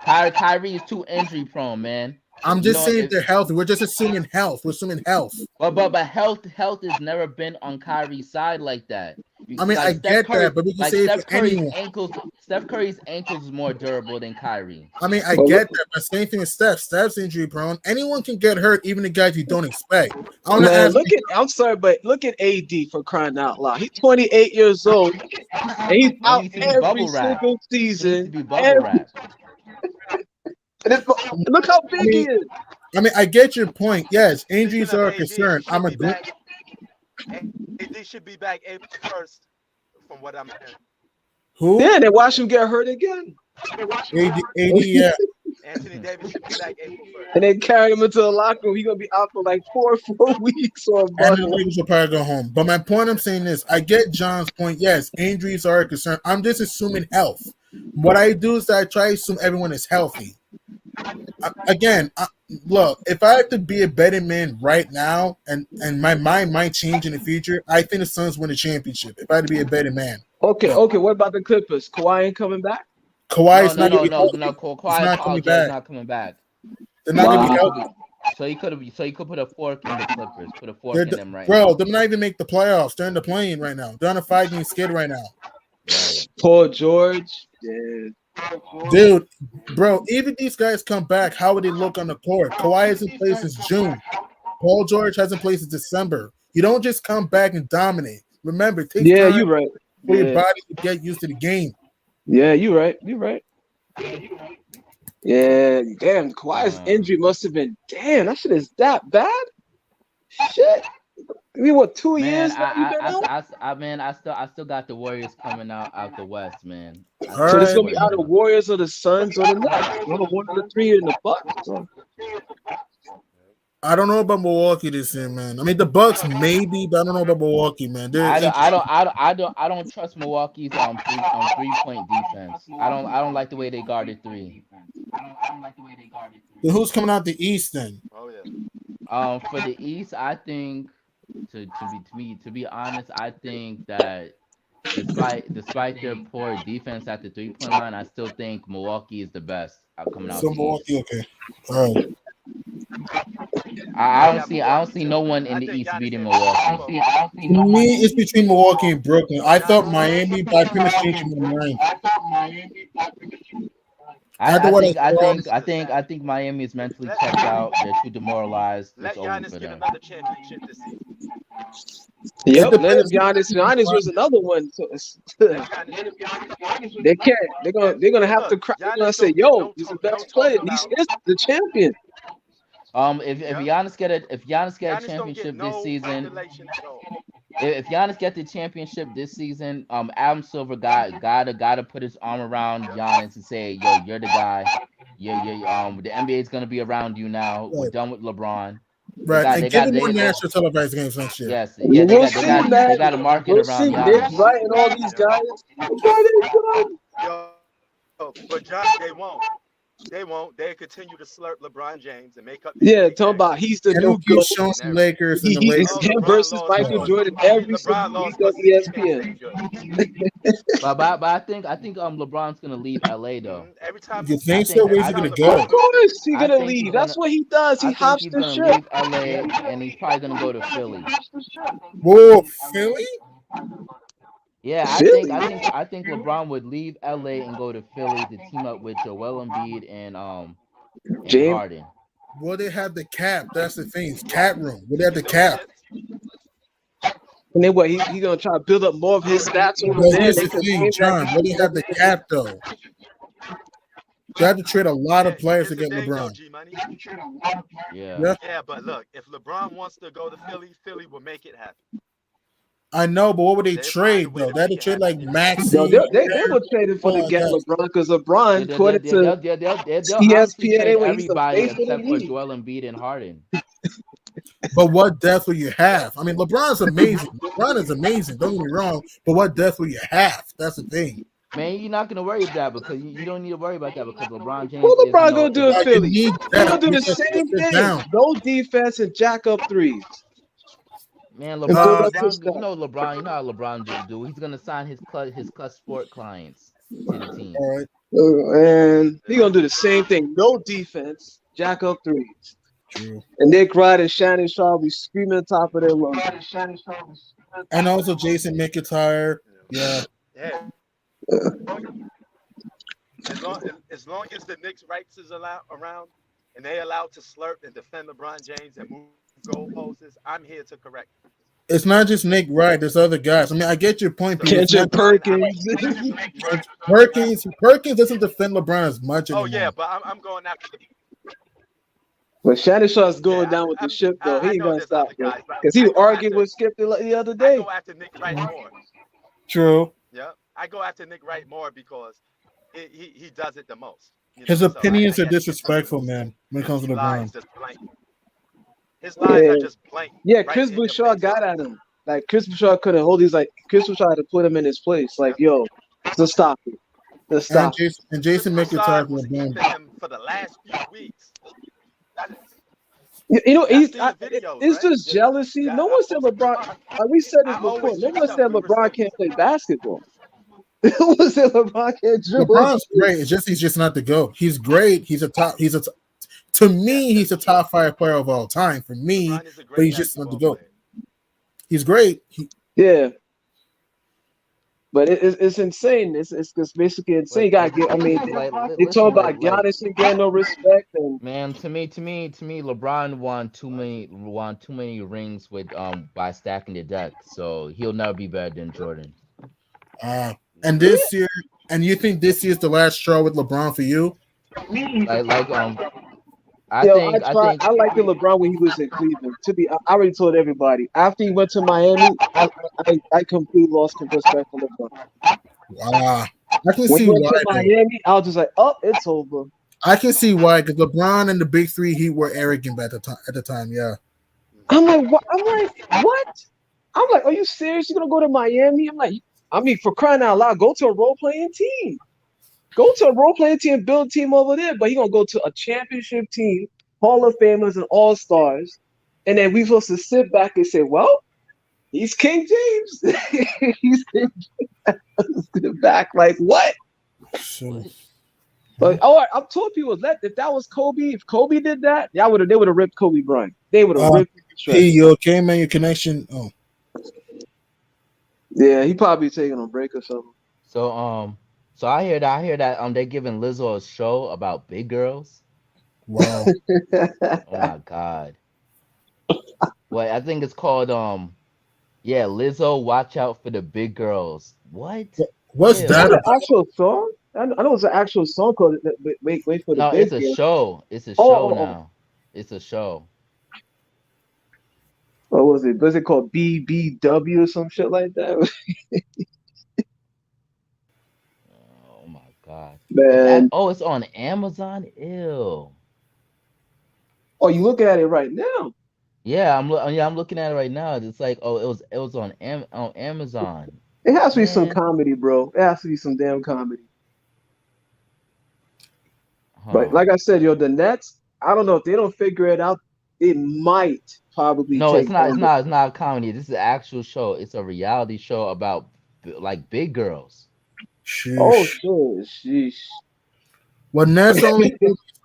Kyrie is too injury prone, man. I'm just saying they're healthy. We're just assuming health. But health has never been on Kyrie's side like that. I mean, I get that, but we can say Steph for anyone. Steph Curry's ankles is more durable than Kyrie. I mean, I get that, but same thing as Steph. Steph's injury prone. Anyone can get hurt, even the guys you don't expect. I'm sorry, but look at AD for crying out loud. He's 28 years old, and he's out every single season. Look how big he is. I mean, I get your point. Yes, injuries are a concern. I'm a good. AD should be back April 1st, from what I'm hearing. Who? Yeah, they watch him get hurt again. AD, yeah. Anthony Davis should be back April 1st. And they carry him into the locker room. He's gonna be out for like 4 weeks or a month. And the Lakers will probably go home. But my point I'm saying is, I get John's point. Yes, injuries are a concern. I'm just assuming health. What I do is that I try to assume everyone is healthy. Look, if I have to be a betting man right now, and my mind might change in the future, I think the Suns win the championship. If I had to be a betting man. Okay. What about the Clippers? Kawhi ain't coming back? Kawhi's not coming back. They're not gonna be healthy. So you could put a fork in the Clippers. Put a fork in them right now. Bro, they're not even make the playoffs. They're in the play-in right now. They're on a 5-game skid right now. Paul George. Yeah. Dude, bro, even these guys come back, how would they look on the court? Kawhi hasn't played since June. Paul George hasn't played since December. You don't just come back and dominate. Remember, it takes time you're right. for your body to get used to the game. Yeah, you're right. Yeah, damn, Kawhi's injury must have been, that shit is that bad? Shit. I mean, what, 2 years? I still got the Warriors coming out the West, man. So it's gonna be out of Warriors or the Suns or the Nets. One of the three in the Bucks. So. I don't know about Milwaukee this year, man. I mean, the Bucks maybe, but I don't know about Milwaukee, man. I don't trust Milwaukee's 3-point defense. I don't like the way they guarded three. Then who's coming out the East then? Oh yeah. For the East, I think. To be honest, I think that despite their poor defense at the 3-point line, I still think Milwaukee is the best coming out. So Milwaukee, okay, all right. I don't see no one in the East beating Milwaukee. Me, it's between Milwaukee and Brooklyn. I thought Miami, but I finished changing my mind. I think Miami is mentally checked out. They're too demoralized. Let Giannis get another championship this season. Yep, let him Giannis was another one. So they can't. They're gonna have to cry and say, "Yo, he's the best player. He's the champion." If Giannis get a championship this season. If Giannis get the championship this season, Adam Silver gotta put his arm around Giannis and say, "Yo, you're the guy. The NBA is gonna be around you now. We're done with LeBron." Right, and give him more national televised games next year. Yes, yeah, they got to market around Giannis. Right, and all these guys. But John, they won't. They continue to slurp LeBron James and make up. Talking about he's the new GOAT. Showing some Lakers and the Lakers. Him versus Michael Jordan every single week on ESPN. but I think LeBron's gonna leave LA though. Every time you think so? Where's he gonna go? Of course he's gonna leave. That's what he does. He hops the ship. Leave LA and he's probably gonna go to Philly. Whoa, Philly? Yeah, I think LeBron would leave LA and go to Philly to team up with Joel Embiid and Harden. Will they have the cap? That's the thing. It's cap room. Will they have the cap? And then what? He gonna try to build up more of his stats over there. Here's the thing, John. Will they have the cap though? They have to trade a lot of players to get LeBron. Yeah, but look, if LeBron wants to go to Philly, Philly will make it happen. I know, but what would they trade though? They had to trade like Maxey. They were trading for to get LeBron because LeBron, according to ESPN, everybody except for Joel Embiid and Harden. But what depth will you have? I mean, LeBron's amazing. LeBron is amazing. Don't get me wrong. But what depth will you have? That's the thing. Man, you're not gonna worry about that because you don't need to worry about that because LeBron James. What LeBron gonna do in Philly? He's gonna do the same thing. No defense and jack up threes. Man, LeBron, you know how LeBron do. He's gonna sign his clutch sport clients to the team. All right. And he's gonna do the same thing. No defense, jack up threes. True. And Nick Wright and Shannon Sharp be screaming on top of their lungs. And also Jason McIntyre. Yeah. Yeah. As long as the Knicks rights is around and they allowed to slurp and defend LeBron James and move goalposts, I'm here to correct. It's not just Nick Wright. There's other guys. I mean, I get your point. Kendrick Perkins. Perkins doesn't defend LeBron as much anymore. Oh yeah, but I'm going after. But Shannon Sharp's going down with the ship though. He ain't gonna stop because he argued with Skip the other day. I go after Nick Wright more. True. Yeah, I go after Nick Wright more because he does it the most. His opinions are disrespectful, man. When it comes to LeBron, his lies are just blank. Yeah, Chris Bouchard got at him. Like Chris Bouchard couldn't hold. He's like Chris Bouchard had to put him in his place. Like, yo, just stop it. Just stop. And Jason McIntyre was keeping him for the last few weeks. You know, it's just jealousy. No one said LeBron. Like we said this before. No one said LeBron can't play basketball. No one said LeBron can't dribble. LeBron's great. He's just not the GOAT. He's great. To me, he's a top 5 player of all time. For me, but he's just not the GOAT. He's great. Yeah. But it's insane. It's basically insane. You gotta get. I mean, they talk about Giannis and getting no respect. And man, to me, LeBron won too many rings with by stacking the deck. So he'll never be better than Jordan. And this year, and you think this year's the last straw with LeBron for you? I like the LeBron when he was in Cleveland. I already told everybody. After he went to Miami, I completely lost respect for LeBron. Wow. I can when see he went why. To Miami, I was just like, oh, it's over. I can see why, because LeBron and the big three, he were arrogant at the time. Yeah. I'm like, what? I'm like, are you serious? You're gonna go to Miami? I'm like, for crying out loud, go to a role-playing team. Go to a role-playing team and build a team over there, but he's going to go to a championship team, Hall of Famers and All-Stars, and then we're supposed to sit back and say, well, he's King James. He's King James. Back like, what? Sure. But, I told people, if that was Kobe, if Kobe did that, they would have ripped Kobe Bryant. They would have ripped him. Hey, you okay, man? Your connection? Oh. Yeah, he probably taking a break or something. So I hear that they're giving Lizzo a show about big girls. Wow. Oh my God. Well, I think it's called Lizzo, watch out for the big girls. What? What's that? An actual song? I know it's an actual song called Wait for the No, Big it's a Girls. show. It's a show now. It's a show. What was it? Was it called BBW or some shit like that? Oh my God, man! It's on Amazon. Ew. Oh, you looking at it right now? Yeah, I'm looking at it right now. It's like, it was on Amazon. It has to be some comedy, bro. It has to be some damn comedy. But like I said, the Nets. I don't know if they don't figure it out. It might probably. No, it's not. It's not a comedy. This is an actual show. It's a reality show about like big girls. Sheesh. Oh, sure. Sheesh. Well, Nets only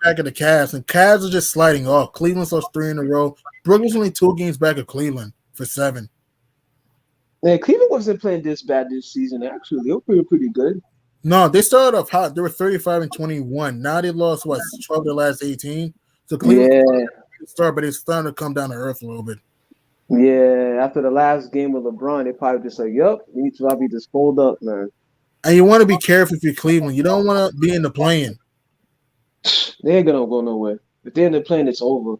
back of the Cavs, and Cavs are just sliding off. Cleveland's lost 3 in a row. Brooklyn's only 2 games back of Cleveland for 7. Man, Cleveland wasn't playing this bad this season. Actually, they were pretty good. No, they started off hot. They were 35-21. Now they lost 12 of their last 18. So Cleveland start, but it's starting to come down to earth a little bit. Yeah, after the last game with LeBron, they probably just like, "Yup, we need to probably just fold up, man." And you want to be careful if you're Cleveland. You don't want to be in the play-in. They ain't gonna go nowhere. If they're in the play-in, it's over.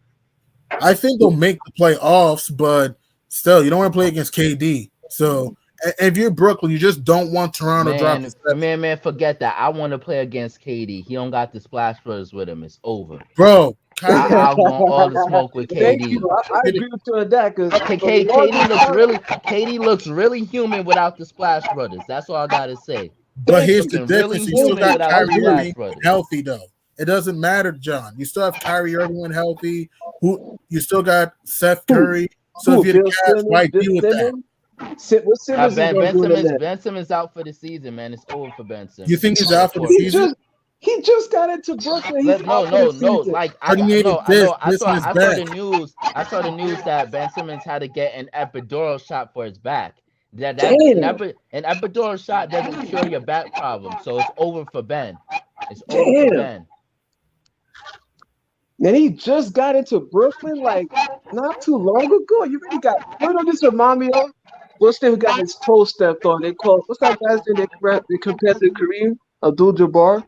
I think they'll make the playoffs, but still, you don't want to play against KD. So if you're Brooklyn, you just don't want Toronto dropping. Man, forget that. I want to play against KD. He don't got the Splash Brothers with him. It's over. Bro, I want all the smoke with KD. Thank you. I agree with you on that because KD looks really human without the Splash Brothers. That's all I gotta say. But here's the difference: you still got Kyrie Irving Brothers. healthy, though. It doesn't matter, John. You still have Kyrie Irving healthy. You still got Seth Curry. So if you're the Cavs, why deal with that? Ben Simmons out for the season, man. It's over for Ben Simmons. You think he's out for the season? He just got into Brooklyn. He's no. Like I saw the news. I saw the news that Ben Simmons had to get an epidural shot for his back. An epidural shot doesn't cure your back problem, so it's over for Ben. It's over for Ben. And he just got into Brooklyn like not too long ago. You really got. You know this remind me of? What's name got his toe stepped on? They call what's that guy's name? They compared to Kareem Abdul-Jabbar.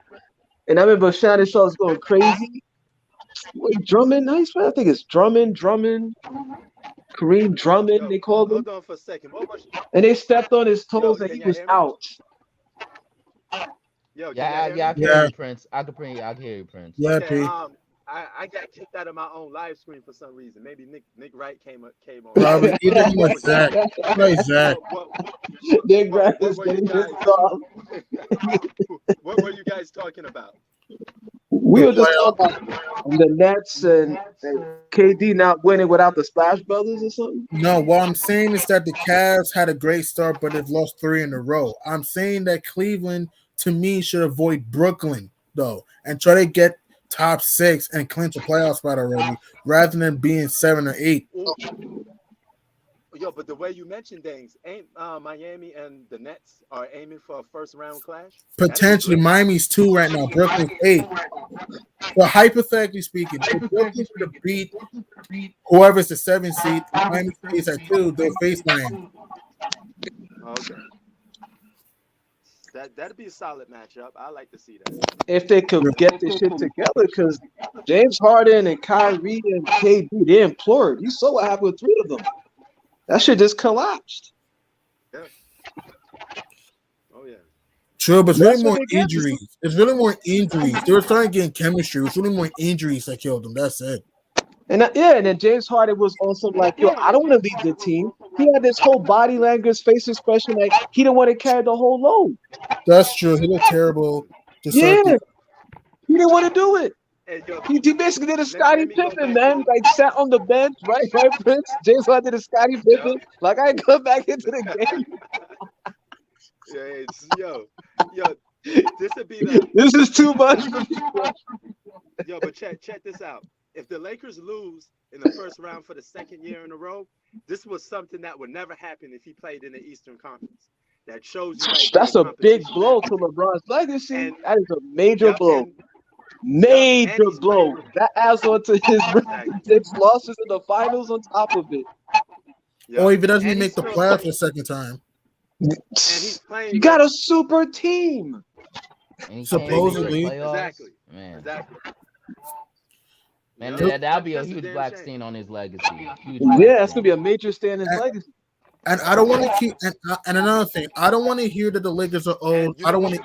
And I remember Shannon Shaw was going crazy. Wait, Drummond, I think it's Drummond, Kareem Drummond, they called him. Hold on for a second. And they stepped on his toes and he was out. I can hear you, Prince. I can hear you, Prince. Yeah, okay, I got kicked out of my own live screen for some reason. Maybe Nick Wright came on. Probably either him or Zach. Zach. Nick Wright is getting this off. What were you guys talking about? We were just talking about the Nets and KD not winning without the Splash Brothers or something. No, what I'm saying is that the Cavs had a great start, but they've lost 3 in a row. I'm saying that Cleveland, to me, should avoid Brooklyn, though, and try to get top 6 and clinch a playoff spot already, rather than being 7 or 8. Yo, but the way you mentioned things, ain't Miami and the Nets are aiming for a first round clash? Potentially, Miami's 2 right now. Brooklyn's 8. So hypothetically speaking, if Brooklyn were to beat whoever's the 7th seed, Miami stays at 2, they'll face Miami. Okay. That'd be a solid matchup. I like to see that. If they could get this shit together, because James Harden and Kyrie and KD, they implored. You saw what happened with 3 of them. That shit just collapsed. Yeah. Oh yeah. True, but it's really more injuries. It's really more injuries. They were starting getting chemistry. It's really more injuries that killed them. That's it. And then James Harden was also like, yo, I don't want to lead the team. He had this whole body language, face expression, like he didn't want to carry the whole load. That's true. He looked terrible. He didn't want to do it. He basically did a Scottie Pippen, man. Like sat on the bench, right, Prince? James Harden did a Scottie Pippen. Like I come back into the game. Yo, this would be the. This is too much. Yo, but check this out. If the Lakers lose in the first round for the 2nd year in a row, this was something that would never happen if he played in the Eastern Conference. That shows you. That's a big blow to LeBron's legacy. That is a major blow. Major blow. That adds on to his 6 losses in the finals on top of it. Or if he doesn't make the playoffs for the 2nd time. And he's playing. You got a super team. Supposedly. Exactly. Man. Exactly. Man, that'll be a huge black stain on his legacy. That's gonna be a major stain in his legacy. And I don't want to keep. And another thing, I don't want to hear that the Lakers are old. I don't want to.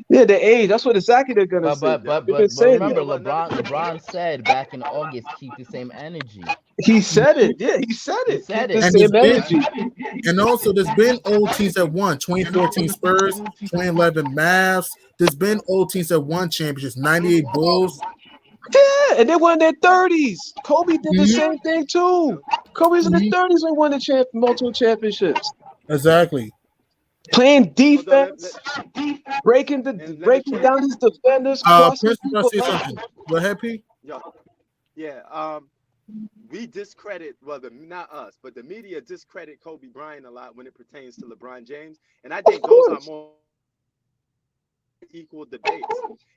The age. That's what exactly they're gonna say. But remember, LeBron said back in August, keep the same energy. He said it. Yeah, he said it. And also, there's been old teams that won. 2014 Spurs, 2011 Mavs. There's been old teams that won championships. 98 Bulls. Yeah, and they won in their 30s. Kobe did the same thing too. Kobe's in the 30s when he won the multiple championships. Exactly. Playing defense, breaking down his defenders. Prince, you want to say something? Go ahead, P. Yeah. We discredit, not us, but the media discredit Kobe Bryant a lot when it pertains to LeBron James, and I think those are more equal debates.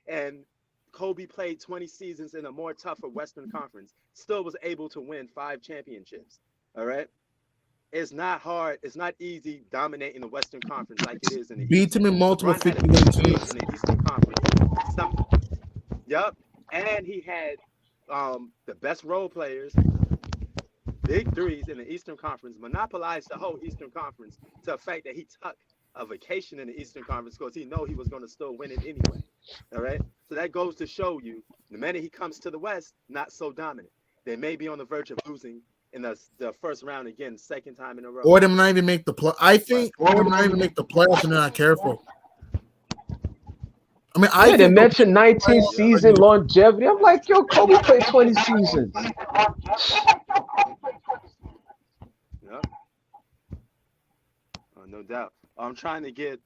And Kobe played 20 seasons in a more tougher Western Conference, still was able to win 5 championships. All right. It's not hard. It's not easy dominating the Western Conference like it is in the Beat him in multiple 50-win teams in the Eastern Conference. Yep. And he had the best role players, big threes in the Eastern Conference, monopolized the whole Eastern Conference to the fact that he took a vacation in the Eastern Conference because he knew he was going to still win it anyway. All right. So that goes to show you the minute he comes to the West, not so dominant. They may be on the verge of losing in the first round again, 2nd time in a row. Or they might not even make the play. I think, or they might not even make the playoffs and they're not careful. I mean, they mentioned 19 season longevity. I'm like, yo, Kobe played 20 seasons. Yeah. No doubt. I'm trying to get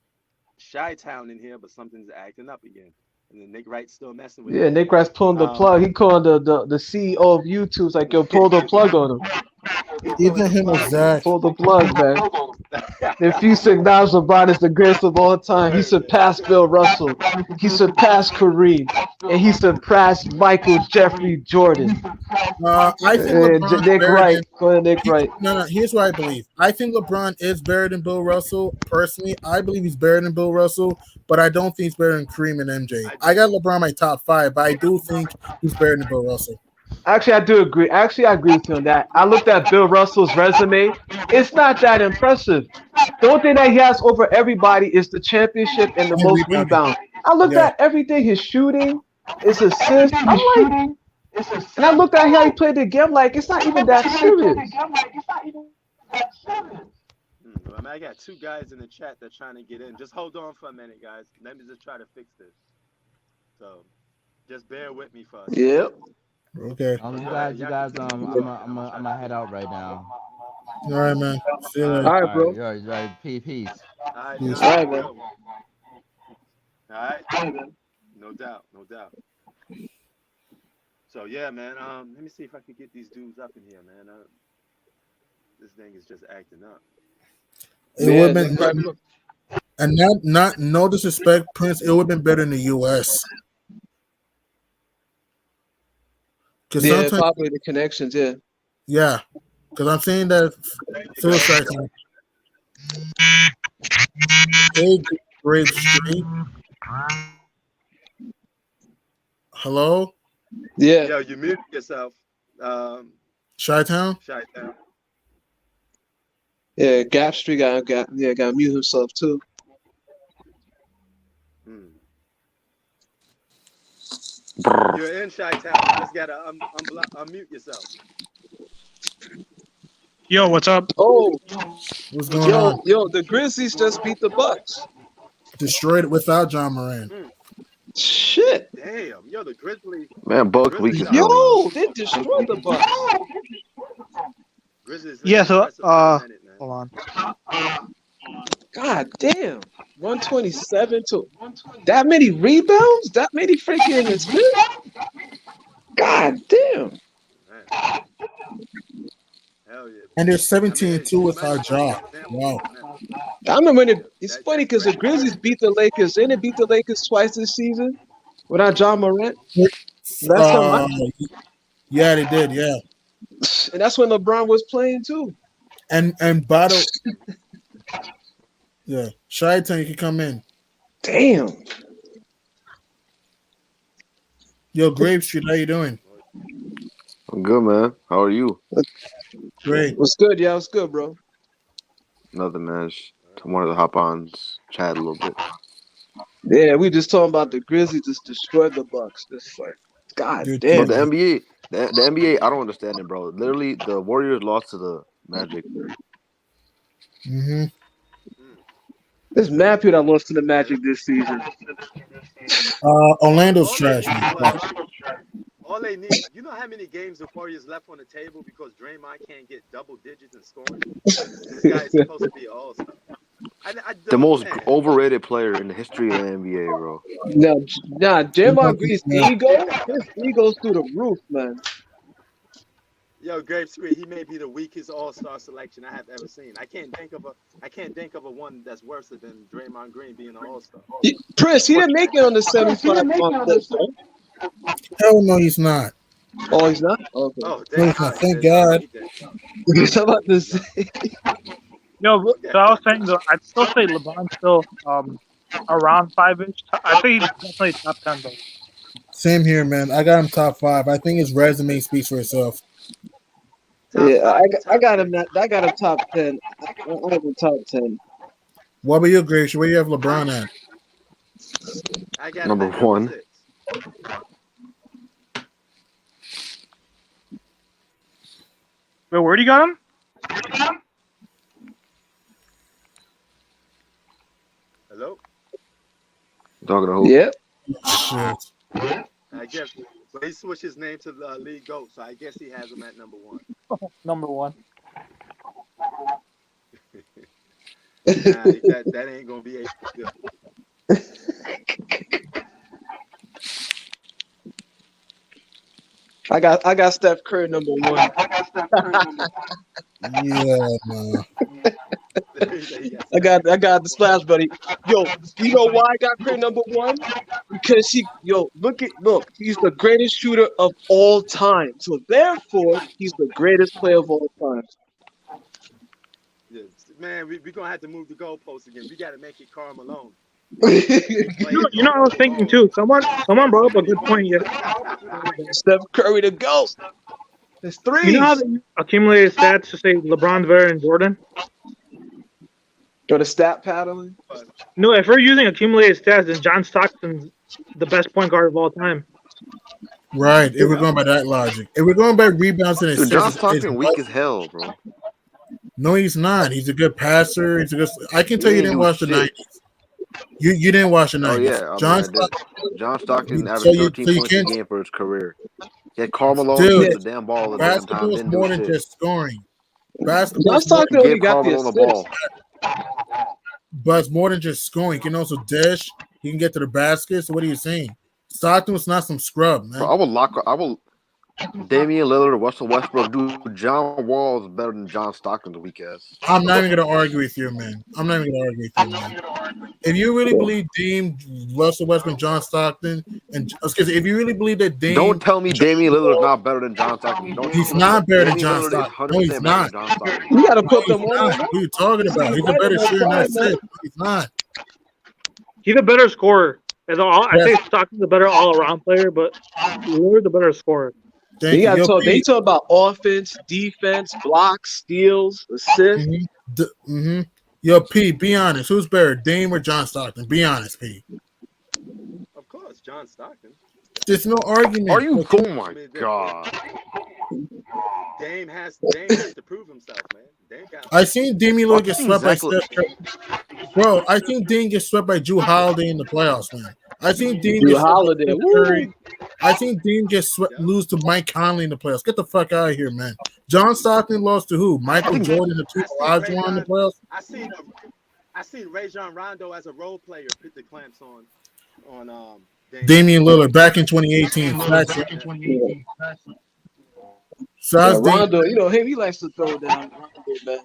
Chi-Town in here, but something's acting up again. And then Nick Wright's still messing with Yeah, it. Nick Wright's pulling the plug. He calling the CEO of YouTube. It's like, yo, pull the plug on him. Either him or Zach. Pull the plug, man. Refuse to acknowledge LeBron is the greatest of all time. He surpassed Bill Russell. He surpassed Kareem. And he surpassed Michael Jeffrey Jordan. I think LeBron's Nick Wright. Go ahead, Nick Wright. No. Here's what I believe. I think LeBron is better than Bill Russell. Personally, I believe he's better than Bill Russell, but I don't think he's better than Kareem and MJ. I got LeBron my top 5, but I do think he's better than Bill Russell. Actually, I do agree. Actually, I agree with you on that. I looked at Bill Russell's resume. It's not that impressive. The only thing that he has over everybody is the championship and the most rebounds. I looked at everything, his shooting, his assists. I'm like, and I looked at how he played the game. Like, it's not even that serious. I got 2 guys in the chat that's trying to get in. Just hold on for a minute, guys. Let me just try to fix this. So, just bear with me for a second. Yep. Okay. You guys. I'm gonna head out right now. All right, man. See you later. All right, bro. All right. Peace. All right, Peace. All right, man. All right. No doubt. So yeah, man. Let me see if I can get these dudes up in here, man. This thing is just acting up. It would have been, and not no disrespect, Prince. It would have been better in the U.S. Yeah, probably the connections. Yeah. Yeah, because I'm saying that Phil Jackson. Hey, Grape Street. Hello. Yeah. Yo, you muted yourself. Chi-Town. Yeah, Gap Street got to mute himself too. You're in Chi-Town. You just gotta unmute yourself. Yo, what's up? Oh, What's going on? Yo, the Grizzlies just beat the Bucks. Destroyed it without John Moran. Shit. Damn. Yo, the Grizzlies. Man, Bucks weak as hell. Yo, they destroyed the Bucks. Grizzlies. Yeah, so hold on. God damn. 127 to that many rebounds? That many freaking assists? God damn. Hell yeah. And they're 17-2 without Ja. Wow. I remember when it's funny because the Grizzlies beat the Lakers. They didn't beat the Lakers twice this season without John Morant. Yeah, they did. Yeah. And that's when LeBron was playing too. And Bottle. Yeah. Chi-Town, you can come in. Damn. Yo, Grape Street, how you doing? I'm good, man. How are you? Great. What's good? Yeah, what's good, bro? Nothing, man. I wanted to hop on, chat a little bit. Yeah, we just talking about the Grizzlies just destroyed the Bucks. Just like, God damn. But the NBA, I don't understand it, bro. Literally, the Warriors lost to the Magic. Mm-hmm. There's mad people that lost to the Magic this season. Orlando's trash, man. All they need, you know how many games the Warriors left on the table because Draymond can't get double digits in scoring? This guy is supposed to be an all-star. The most overrated player in the history of the NBA, bro. Nah, Draymond Green's ego's through the roof, man. Yo, Grape Street, he may be the weakest all-star selection I have ever seen. I can't think of a one that's worse than Draymond Green being an all-star. Prince, he didn't make it on the 75 list, right? Hell no, he's not. Oh, he's not? Okay. Oh, damn. Thank God. What about this? Yo, so I was saying though, I'd still say LeBron's still around 5-ish. I think he's definitely top 10 though. Same here, man. I got him top 5. I think his resume speaks for itself. Yeah, I got him. I got him top 10. I have him top 10. What about you, Grace? Where you have LeBron at? I got Number 1. Wait, where do you got him? Hello? Talking to who? Yep. Shit. I guess so he switched his name to the league GOAT, so I guess he has him at number 1. Number 1. Nah, that ain't gonna be able to do. I got Steph Curry number 1. Yeah, man. I got the splash, buddy. Yo, you know why I got Curry number 1? Because look, he's the greatest shooter of all time. So therefore, he's the greatest player of all time. Yes. Man, we're gonna have to move the goalposts again. We gotta make it Karl Malone. You know, I was thinking too. Someone brought up a good point. Yeah. Steph Curry to go. There's 3. You know how they accumulated stats to say LeBron's better than Jordan? Or the stat paddling? No, if we're using accumulated stats, then John Stockton's the best point guard of all time. Right. If we're going by that logic. If we're going by rebounds and assists, John Stockton weak as hell, bro. No, he's not. He's a good passer. He's a good. I can tell you didn't watch the 90s. You didn't watch the 90s. Oh yeah, John Stockton averaged 13 points a game for his career. He had Karl Malone the damn ball. Basketball is more than just scoring. Basketball. John Stockton only got the ball. But it's more than just scoring. He can also dish. He can get to the basket. So what are you saying? Stockton was not some scrub, man. Bro, I will. Damian Lillard, Russell Westbrook, dude. John Wall is better than John Stockton, the weak ass. I'm not even gonna argue with you, man. If you really believe Dame, Russell Westbrook, John Stockton, and if you really believe that Dame, don't tell me Damian Lillard is not better than John Stockton. He's not better than John Stockton. No, he's not. You gotta put them on. What are you talking about? He's a better shooter than that. He's not. He's a better scorer. I say Stockton's a better all-around player, but Lillard's the better scorer. They talk about offense, defense, blocks, steals, assists. Yo, P, be honest. Who's better, Dame or John Stockton? Be honest, P. Of course, John Stockton. There's no argument. Are you? Oh my god. Dame has to prove himself, man. I seen Damian Lillard get swept by Steph Curry. Bro, I think Dame get swept by Jrue Holiday in the playoffs, man. I think Dame get Holiday. I think Dame gets lose to Mike Conley in the playoffs. Get the fuck out of here, man. John Stockton lost to who? Michael Jordan, the 2 Olajuwon in the playoffs. I seen Rajon Rondo as a role player put the clamps on Damian Lillard back in 2018. So Rondo, you know him. He likes to throw down. Do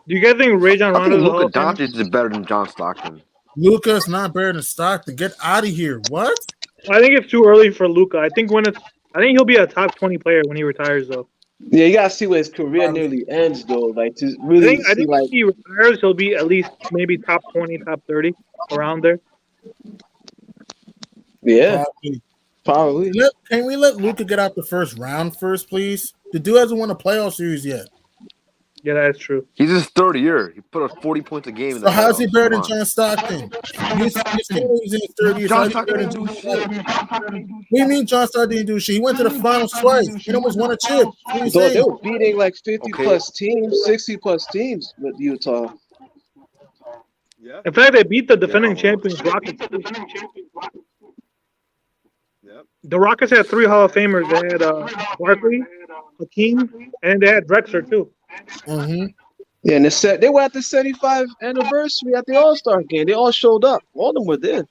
you guys think Rajon Rondo is Luka Doncic is better than John Stockton? Luka's not better than Stockton. Get out of here. What? I think it's too early for Luka. I think he'll be a top 20 player when he retires, though. Yeah, you gotta see where his career nearly ends, though. Like to really, I think when he retires, he'll be at least maybe top 20, top 30, around there. Yeah, probably. Can we let Luka get out the first round first, please? The dude hasn't won a playoff series yet. Yeah, that's true. He's his third year. He put up 40 points a game. So how's he better than John Stockton? He's in his third year. John Stockton didn't do shit. What do you mean John Stockton didn't do shit? He went to the finals twice. He almost won a chip. So they were beating like 50-plus teams, 60-plus teams with Utah. Yeah. In fact, they beat the defending champions, Rockets. Yep. The Rockets had 3 Hall of Famers. They had Barkley, Hakeem, and they had Drexler, too. Mm-hmm. Yeah, and they were at the 75th anniversary at the All-Star game. They all showed up. All of them were there.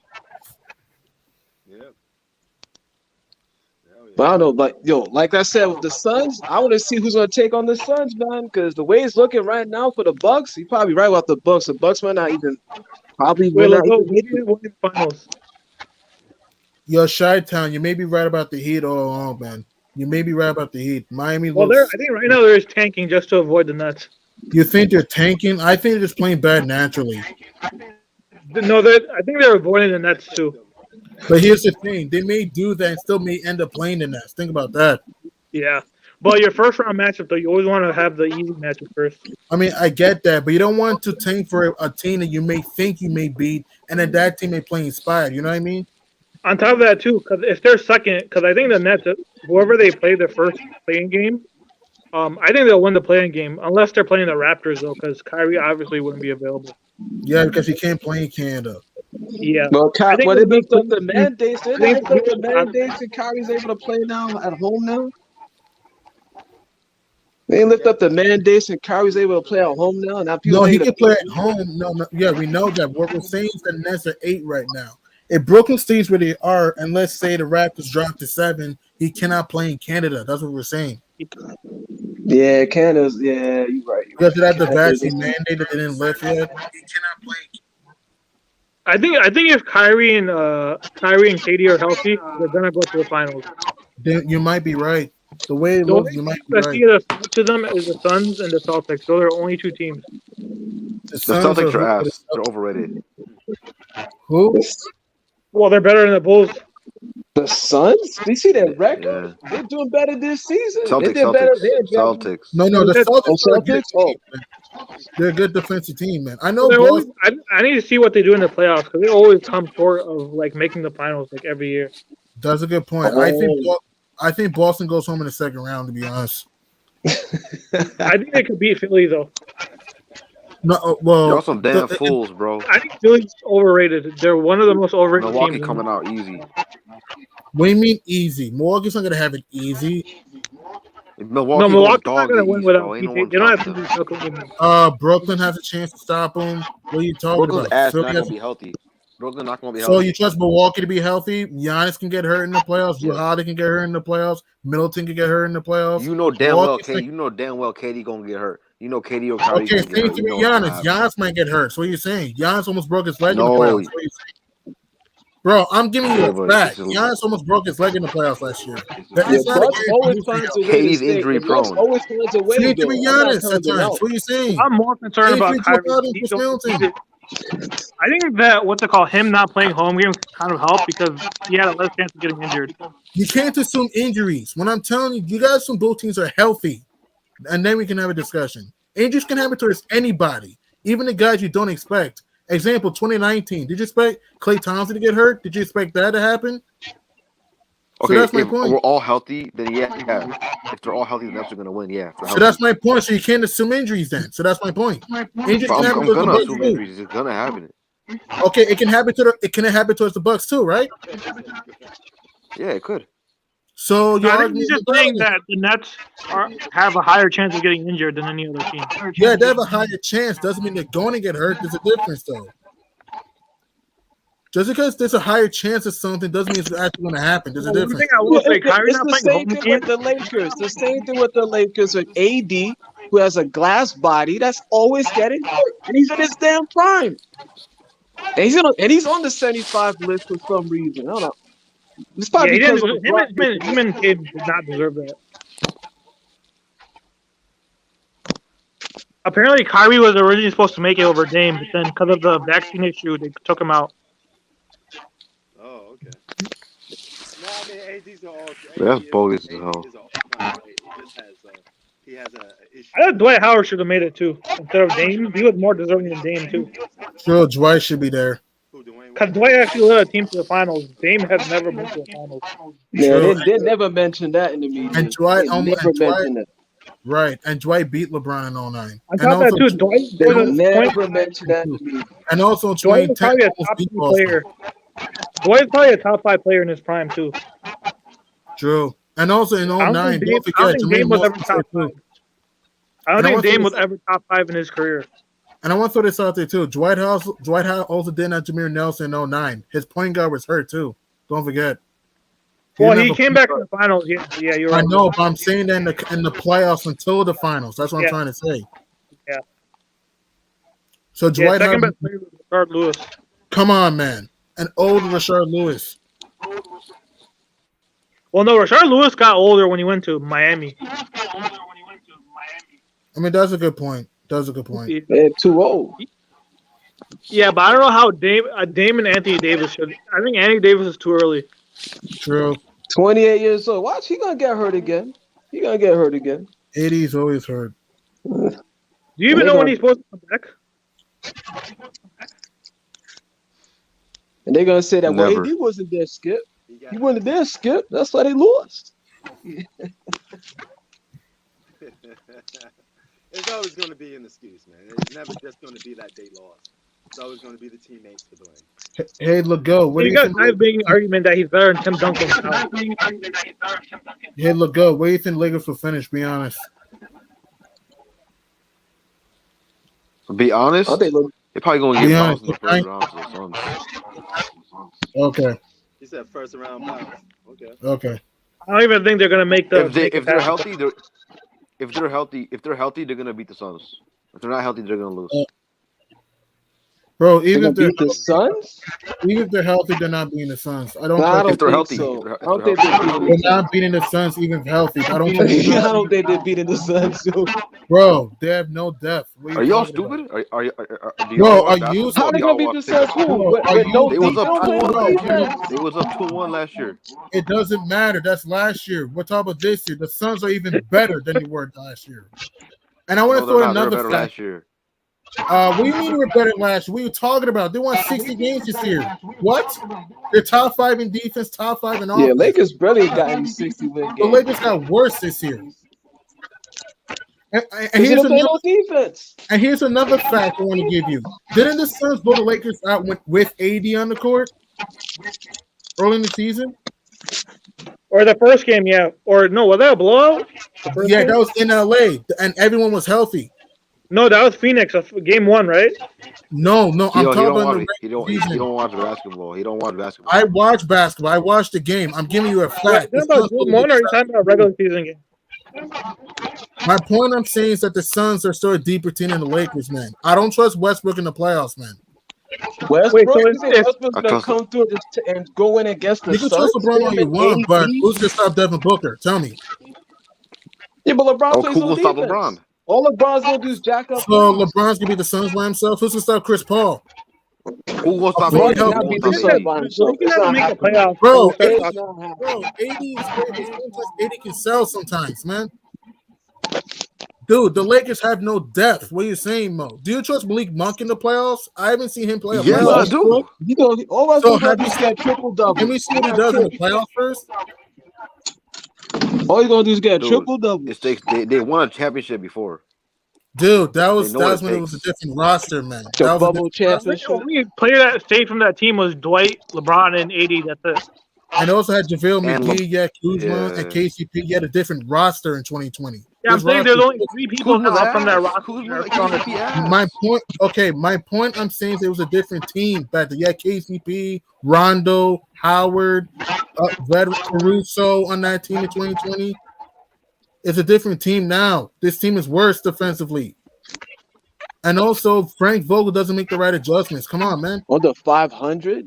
Yeah. But I don't know, but like I said, with the Suns, I want to see who's going to take on the Suns, man, because the way it's looking right now for the Bucks, you're probably right about the Bucks. The Bucks might not even finals. Yo, Chi-Town, you may be right about the Heat all along, man. You may be right about the Heat. Miami. Well, I think right now they're just tanking just to avoid the Nets. You think they're tanking? I think they're just playing bad naturally. No, I think they're avoiding the Nets too. But here's the thing: they may do that and still may end up playing the Nets. Think about that. Yeah, but your first round matchup, though, you always want to have the easy matchup first. I mean, I get that, but you don't want to tank for a team that you may think you may beat, and then that team may play inspired. You know what I mean? On top of that, too, because if they're second, because I think the Nets, whoever they play their first playing game, I think they'll win the playing game, unless they're playing the Raptors, though, because Kyrie obviously wouldn't be available. Yeah, because he can't play in Canada. Yeah. Well, they lift up the mandates. They lift up the mandates, and Kyrie's able to play now at home now. They lift up the mandates, and Kyrie's able to play at home now. No, he can play at home. No, yeah, we know that. What we're saying is the Nets are 8 right now. if Brooklyn stays where they are, and let's say the Raptors drop to 7, he cannot play in Canada. That's what we're saying. Yeah, Canada's. Yeah, you're right. Because they have the vaccine mandate that they didn't lift yet. He cannot play. I think if Kyrie and KD are healthy, they're gonna go to the finals. Then you might be right. The way it looks, you might be I right. see the to them is the Suns and the Celtics. Those are only two teams. The Celtics are ass. They're overrated. Who? Well, they're better than the Bulls. The Suns? Do you see their record? Yeah. They're doing better this season. Celtics, they did better. Celtics. No, the Celtics are a good Celtics? team, man. They're a good defensive team, man. I know. Always, I need to see what they do in the playoffs because they always come short of like making the finals like every year. That's a good point. I think Boston goes home in the second round. To be honest, I think they could beat Philly though. No, well, Y'all some damn fools, bro. I think Philly's overrated. They're one of the most overrated Milwaukee teams. coming out easy. What do you mean easy? Milwaukee's not gonna have it easy. Milwaukee's not gonna win without bro. PJ. They don't have to do something. Brooklyn has a chance to stop them. What are you talking Brooklyn's about? ass not gonna be healthy. Brooklyn not gonna be So healthy. you trust Milwaukee to be healthy? Giannis can get hurt in the playoffs. Drew Holiday can get hurt in the playoffs. Middleton can get hurt in the playoffs. You know damn well, KD gonna get hurt. You know KD or Kyrie. Okay, same to me, Giannis. Giannis might get hurt. So what are you saying? Giannis almost broke his leg in the playoffs. What are you saying? Bro, I'm giving you a fact. Giannis almost broke his leg in the playoffs last year. It's not KD's injury prone. Always finds a way. Same to me, Giannis at times. What are you saying? I'm more concerned about Kyrie. I think that what they call him not playing home games kind of helped because he had a less chance of getting injured. You can't assume injuries. When I'm telling you, you guys assume both teams are healthy, and then we can have a discussion. Injuries can happen towards anybody, even the guys you don't expect. Example, 2019. Did you expect Klay Thompson to get hurt? Did you expect that to happen? Okay, so that's my if point. we're all healthy, then yeah. If they're all healthy, then they're gonna win. Yeah. So that's my point. So you can't assume injuries then. So that's my point. Injuries can happen towards the Bucks too. Injuries. It's gonna happen. Okay, it can happen towards the Bucks too, right? Yeah, it could. So I think you're just saying that the Nets have a higher chance of getting injured than any other team. Yeah, they have a higher chance. Doesn't mean they're going to get hurt. There's a difference though. Just because there's a higher chance of something doesn't mean it's actually going to happen. There's a difference. It's the same thing with the Lakers. The same thing with the Lakers with AD, who has a glass body that's always getting hurt, and he's in his damn prime. And he's on the 75 list for some reason. I don't know. It's probably because him and Cade did not deserve that. Apparently, Kyrie was originally supposed to make it over Dame, but then because of the vaccine issue, they took him out. Oh, okay. No, I mean, AD's all. That's bogus as hell. He has a issue. I thought Dwight Howard should have made it too instead of Dame. He was more deserving than Dame too. Sure, Dwight should be there. Because Dwight actually led a team to the finals. Dame has never been to the finals. Yeah, they never mentioned that in the media. And Dwight right, and Dwight beat LeBron in 09. I thought that too. Dwight never mentioned that in the media. And also in Dwight was probably a top 5 player. Dwight is probably a top 5 player in his prime too. True. And also in 09, I don't think Dame was ever top 5. I don't think Dame was ever top 5 in his career. And I want to throw this out there too. Dwight Howard also didn't have Jameer Nelson in 09. His point guard was hurt too. Don't forget. He came back in the finals. Yeah, you're right. I know, but I'm saying that in the playoffs until the finals. That's what I'm trying to say. Yeah. So Dwight second best player was Rashard Lewis. Come on, man. An old Rashard Lewis. Well, no, Rashard Lewis got older when he went to Miami. I mean, that's a good point. They're too old. Yeah, but I don't know how Dame and Anthony Davis should. I think Anthony Davis is too early. True. 28 years old. Watch, he's gonna get hurt again. AD is always hurt. Do you even know when he's supposed to come back? And they're gonna say that AD wasn't there, Skip. He wasn't there, Skip. That's why they lost. It's always going to be an excuse, man. It's never just going to be that they lost. It's always going to be the teammates for blame. Hey, Legault, what do you think? I've been argument that he's better than Tim Duncan. Hey, Legault, what do you think Lakers will finish? Be honest. Be honest. They're probably going to get bounced in the first round to the Suns. Okay. He said first round bounce. Okay. Okay. I don't even think they're gonna make the. If they're healthy, they're healthy, they're gonna beat the Suns. If they're not healthy, they're gonna lose. Bro, They're even gonna if they're beat the Suns. even if they're healthy, they're not beating the Suns. I don't. Nah, I think If they're think healthy, so. if I don't they're think they're healthy. beating they're the not beating the Suns even if healthy. I don't Suns. think. I don't think they're beating the Suns. Too. Bro, they have no depth. What Are y'all talking about? stupid? Are do Bro, y'all are watch you? basketball? How Do they y'all gonna beat watch the TikTok? Suns? Who? Bro, With are no you? They was defense? up Don't play 2-1 no last year. defense. They was up 2-1 last year. It doesn't matter. That's last year. We're talking about this year. The Suns are even better than they were last year. And I want No, to they're throw not. They were another better fact. last year. What do you mean we're better last year? What are you talking about? They won 60 games this year. What? They're top 5 in defense, top 5 in Yeah, offense. Lakers barely got any 60-win The games. Lakers got worse this year. And They here's don't play another. no defense. And here's another fact I want to give you. Didn't the Suns blow the Lakers out with AD on the court early in the season? Or the first game, yeah. Or no, was that a blowout? The first Yeah, game? that was in LA, and everyone was healthy. No, that was Phoenix, game 1, right? No, I'm He talking don't about watch. the He regular don't. He season. don't watch basketball. He don't watch basketball. I watch basketball. I watched the game. I'm giving you a Wait, fact. you talking about game 1 or are you talking about regular season game? My point I'm saying is that the Suns are still a deeper team than the Lakers, man. I don't trust Westbrook in the playoffs, man. Westbrook, Wait, so you it's- think Westbrook's I gonna trust come through and go in against the You can Suns? trust LeBron all you want, but who's gonna stop Devin Booker? Tell me. Yeah, but LeBron Oh, plays who no will stop defense. LeBron? All LeBron's gonna do is jack up. So LeBron's gonna be the Suns by himself. Who's gonna stop Chris Paul? Who will stop LeBron AD? cannot Who will beat the stop Suns AD? by himself. He It's doesn't not make the happening. playoffs. Bro, So AD, that's It's not happening. bro, AD is great, but sometimes AD can sell sometimes, man. Dude, the Lakers have no depth. What are you saying, Mo? Do you trust Malik Monk in the playoffs? I haven't seen him play a Yes, playoff. I do. You know, all Westbrook So gonna have do you is get triple double. Can we see what he does in the playoffs first? All he's gonna do is get Dude, triple double. They won a championship before. Dude, that was They know what when it it was a takes. different roster, man. The That was a bubble different roster. championship. only player that stayed from that team was Dwight, LeBron, and AD. That's it. And they also had JaVale And McGee, Kuzma, yeah. and KCP. You had a different roster in 2020. Yeah, I'm This saying there's roster- only 3 people Kuzma's now from that ass. roster. Kuzma's that are on the KCP team. ass. my point I'm saying is it was a different team back then. You had KCP, Rondo, Howard, veteran Caruso on that team in 2020. It's a different team now. This team is worse defensively. And also, Frank Vogel doesn't make the right adjustments. Come on, man. Under 500?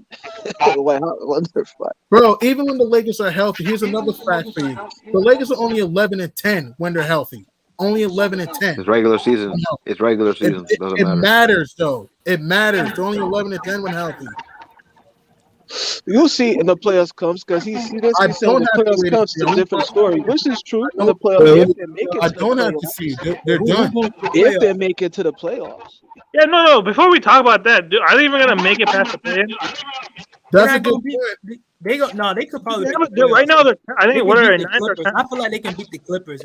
Under 5. Bro, even when the Lakers are healthy, here's another fact for you. The Lakers are only 11-10 when they're healthy. Only 11-10. It's regular season. It's regular season. It Doesn't matter. matters, though. It matters. They're only 11-10 when healthy. You'll see in the playoffs comes because he's this I he said don't when the have to playoffs wait comes to it's a see. different story, which is true. I In the don't- playoffs, if they make it I to the don't have to playoffs, see. They're done. if they make it to the playoffs. Yeah, no. Before we talk about that, dude, are they even gonna make it past the play-in? That's a good point. They go. No, they could probably. Yeah, make but the dude, right playoffs. now, I They think can what are they, beat the 9th or Clippers. 10th? I feel like they can beat the Clippers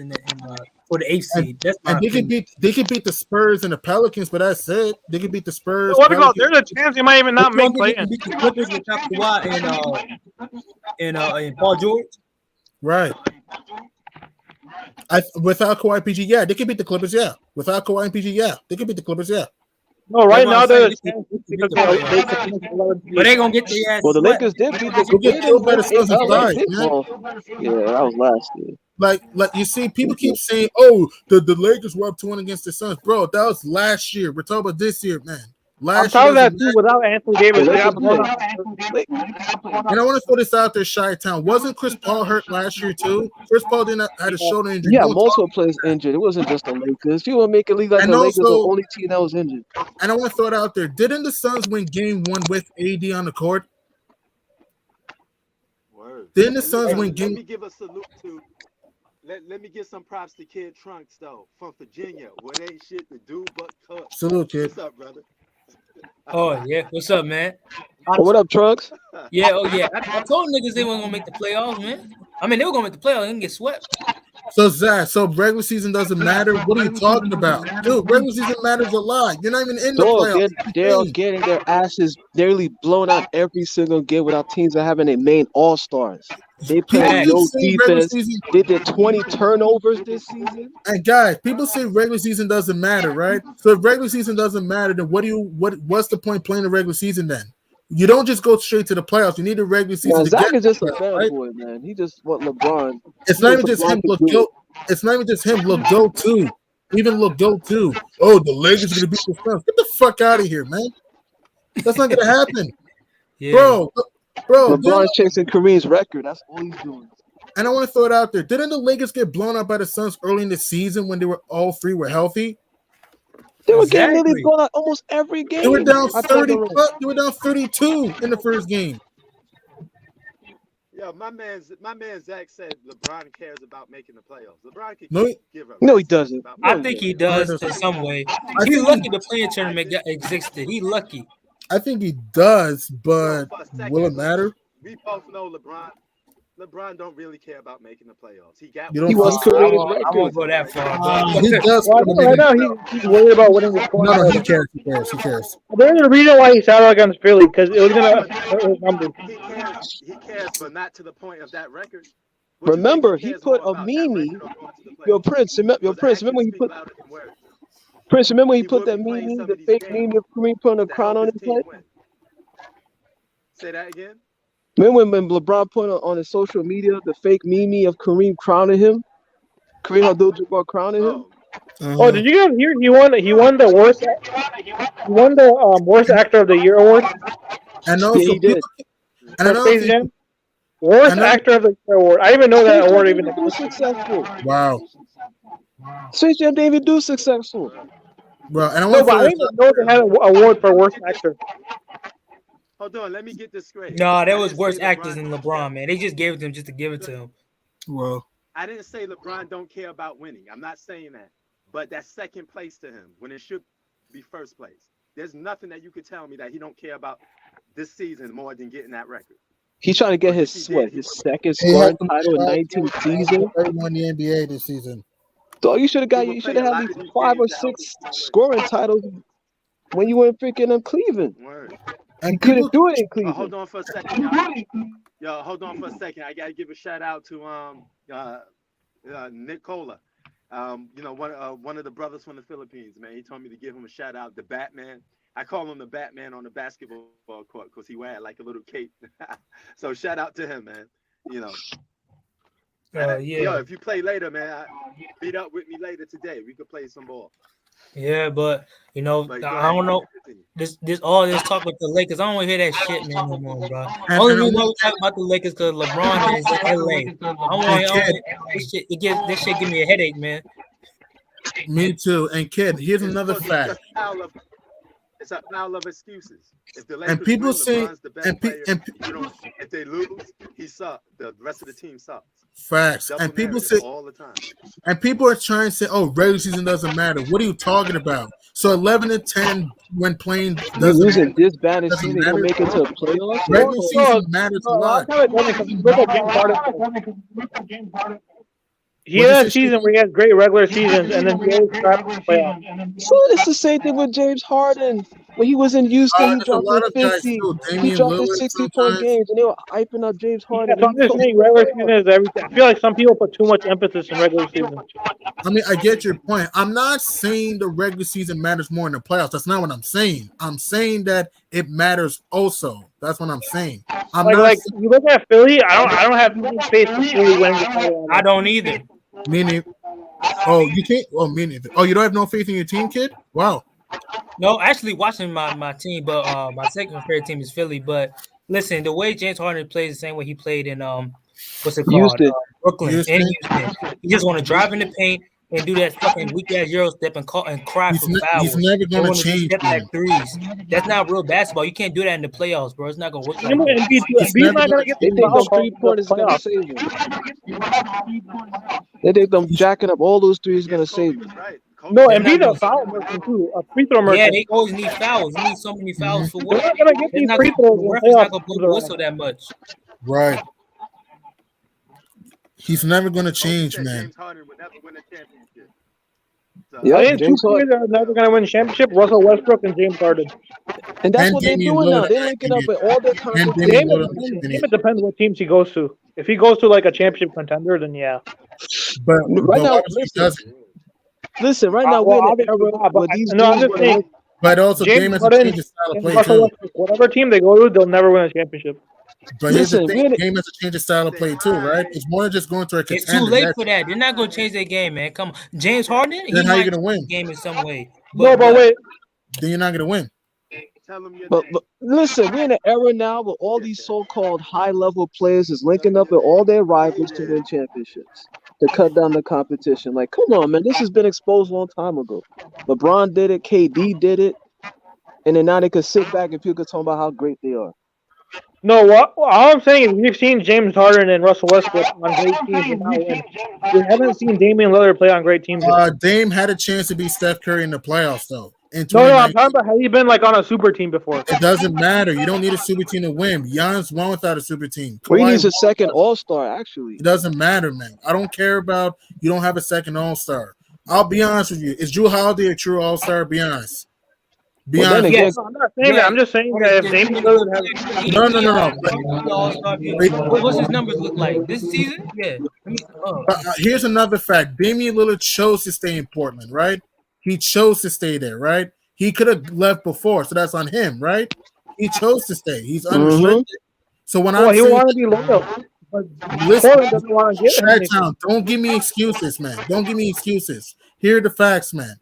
for the 8th seed. That's my And opinion. they could beat the Spurs and the Pelicans, but that's it. They could beat the Spurs. What about? Pelicans. There's a chance they might even not Don't make think they can play-in. beat the Clippers without Kawhi and Paul George. Right. Without Kawhi PG, yeah, they could beat the Clippers, yeah. Without Kawhi and PG, yeah, they could beat the Clippers, yeah. No, right That's now what I'm there's a saying. chance They can because beat the they playoffs. finish 11th But they seed. gonna get their ass. Well, the swept. Lakers did beat the They get killed by the Suns and LA Spies, did man. fall. Yeah, that was last year. Like you see, people keep saying, "Oh, the Lakers were up 2-1 against the Suns, bro." That was last year. We're talking about this year, man. I'm Last telling year, that too. Without Anthony Davis, The they have Lakers and I want to throw this out there, Chi-Town. Wasn't Chris Paul hurt last year too? Chris Paul didn't had a shoulder injury. Yeah, No one multiple players injured. It wasn't just the Lakers. You want to make it look like And the Lakers were the also- only team that was injured. And I want to throw it out there. Didn't the Suns win game 1 with AD on the court? Word. Didn't the Suns win Let game? me give a salute to. Let me give some props to Kid Trunks though from Virginia, where they ain't shit to do but cook. Salute, kid. What's up, brother? Oh yeah, what's up, man? Oh, what up, Trunks? Yeah, oh yeah. I told niggas they weren't gonna make the playoffs, man. I mean, they were gonna make the playoffs and get swept. So Zach, so regular season doesn't matter. What are you talking about, dude? Regular season matters a lot. You're not even in the Dog, playoffs. they're getting their asses nearly blown out every single game without teams that having their main all-stars. They play People no say regular defense. season, They did 20 turnovers this season. and guys, people say regular season doesn't matter, right? So if regular season doesn't matter, then what's the point playing the regular season then? You don't just go straight to the playoffs. You need the regular season. Zach is just a right? fanboy, man. He just want LeBron. It's not even just him. Look, it's not even just him. Look, go too. Even look, go too. Oh, the Lakers are gonna beat the Suns. Get the fuck out of here, man. That's not gonna happen, bro. LeBron's chasing Kareem's record. That's all he's doing. And I want to throw it out there. Didn't the Lakers get blown up by the Suns early in the season when they were all three were healthy? They were getting nearly blown out almost every game. They were down 30. They were down 32 in the first game. Yo, my man Zach said LeBron cares about making the playoffs. LeBron can give up. No, he doesn't. I think he does in some way. He's lucky the playing tournament existed. He lucky. I think he does, but will it matter? We both know LeBron don't really care about making the playoffs. He was Kareem's record. I won't go that far. He does. Right now, he's worried about winning the point. No, he cares. He cares. There's a reason why he sat out against Philly because it was gonna hurt his numbers. He cares, but not to the point of that record. Remember, he put a Mimi. Yo, Prince. Remember when he put. Prince, remember when he put that Mimi, the fake Mimi of Kareem putting a crown on his head? Say that again. Remember when LeBron put on his social media the fake Mimi of Kareem crowning him? Kareem Abdul-Jabbar crowning him? Oh, did you guys hear? He won the worst. He won the worst actor of the year award. And also, he did. Worst actor of the year award. I didn't even know that award even existed. Successful. Wow. Space Jam David do successful. Bro, and I but I didn't even know they had an award for worst actor. Hold on, let me get this straight. No, there was worse actors than LeBron, man. They just gave it to him just to give it to him. Well, I didn't say LeBron don't care about winning. I'm not saying that. But that's second place to him when it should be first place. There's nothing that you could tell me that he don't care about this season more than getting that record. He's trying to get his second scoring title in 19th season. He won the NBA this season. So you should have had these 5 or 6 scoring titles when you were in freaking Cleveland. Word. And you couldn't do it in Cleveland. Hold on for a second. Yo, hold on for a second. I gotta give a shout out to Nicola. One of the brothers from the Philippines, man. He told me to give him a shout out. The Batman. I call him the Batman on the basketball court because he wear like a little cape. So shout out to him, man. You know. Yo, if you play later, man, beat up with me later today. We could play some ball. Yeah, but I don't know. All this talk with the Lakers, I don't want to hear that shit, man, no more, bro. Only reason we talk about the Lakers because LeBron is in LA. This shit give me a headache, man. Me too. And kid, here's another fact. It's a pile of excuses. If the and people say, if they lose, he sucks. The rest of the team sucks. Facts. And people say all the time. And people are trying to say, "Oh, regular season doesn't matter." What are you talking about? So 11-10 when playing doesn't this bad as season gonna make it to the playoffs. Regular season matters a lot. He had a season where he had great regular seasons, and then he always trapped the playoffs. So it's the same thing with James Harden. When he was in Houston, he dropped 50. He dropped 60-point games, and they were hyping up James Harden. Yeah, so I'm just saying regular season is everything. I feel like some people put too much emphasis in regular season. I mean, I get your point. I'm not saying the regular season matters more in the playoffs. That's not what I'm saying. I'm saying that it matters also. That's what I'm saying. Like you look at Philly, I don't have any faith in Philly winning the playoffs. I don't either. Meaning, you can't. Oh, me neither. Oh, you don't have no faith in your team, kid? Wow. No, actually, watching my team, but my second favorite team is Philly. But listen, the way James Harden plays the same way he played in Houston. Brooklyn and Houston. He just want to drive in the paint and do that fucking weak ass Euro step and cry for fouls. He's never gonna change. Step back threes. That's not real basketball. You can't do that in the playoffs, bro. It's not gonna work. He's not gonna get those 3 pointers gonna save him. They think them jacking up all those threes gonna save him. No, and be the foul merchant too, a free throw merchant. Yeah, they always need fouls. You need so many fouls for what? They're not gonna get these free throws. The ref is not gonna blow the whistle that much. Right. He's never gonna change, man. James Harden would never win a championship. So, yeah, two players are never gonna win a championship: Russell Westbrook and James Harden. And that's what they're doing now. They're linking up with all their competition. It depends what teams he goes to. If he goes to like a championship contender, then yeah. But right now, listen, right now we're in an era where these dudes But also, Dame has to change his style of play too. Whatever team they go to, they'll never win a championship. But here's the thing: Dame has to change his style of play too, right? It's more than just going to a contender. It's too late for that. They're not going to change their game, man. Come on, James Harden. Then how you gonna win? The game in some way. But wait. Then you're not gonna win. But listen, we're in an era now where all these so-called high-level players is linking up with all their rivals to win championships to cut down the competition. Like, come on, man, this has been exposed a long time ago. LeBron did it, KD did it, and then now they could sit back and people could talk about how great they are. No, what all I'm saying is we've seen James Harden and Russell Westbrook on great teams and not win. We haven't seen Damian Lillard play on great teams. Dame had a chance to beat Steph Curry in the playoffs, though. No, I'm talking about has he been like on a super team before? It doesn't matter. You don't need a super team to win. Giannis won without a super team. He needs a second All-Star, actually. It doesn't matter, man. I don't care about you don't have a second All-Star. I'll be honest with you. Is Jrue Holiday a true All-Star? Be honest. Be honest. Yes, I'm not saying that. I'm just saying that if Damian Lillard has No. What's his numbers look like this season? Yeah. Here's another fact. Damian Lillard chose to stay in Portland, right? He chose to stay there, right? He could have left before, so that's on him, right? He chose to stay. He's unrestricted. So when he wanted to be loyal. Listen, don't give me excuses, man. Don't give me excuses. Here are the facts, man.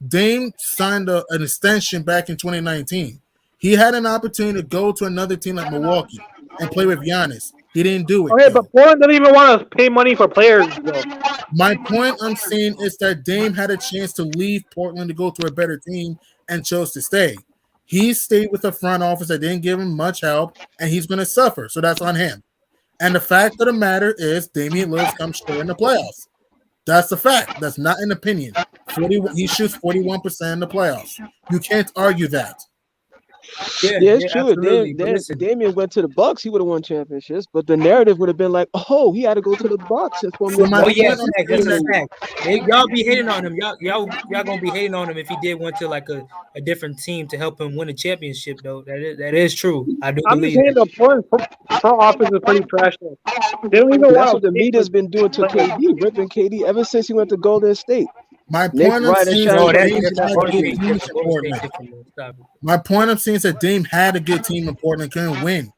Dame signed an extension back in 2019. He had an opportunity to go to another team like Milwaukee and play with Giannis. He didn't do it. Okay, but Portland doesn't even want to pay money for players, though. My point I'm saying is that Dame had a chance to leave Portland to go to a better team and chose to stay. He stayed with a front office that didn't give him much help, and he's going to suffer. So that's on him. And the fact of the matter is Damian Lillard comes short in the playoffs. That's the fact. That's not an opinion. He shoots 41% in the playoffs. You can't argue that. Yeah, it's true. Damian went to the Bucks, he would have won championships, but the narrative would have been like, "Oh, he had to go to the Bucks." That's a fact. Y'all be hating on him. Y'all gonna be hating on him if he did went to like a different team to help him win a championship. Though that is true. I'm just saying the front office is pretty trash. Though. They don't even That's what the media's been doing to KD, ripping KD ever since he went to Golden State. My point I'm saying is that Dame had a good team in Portland, couldn't win.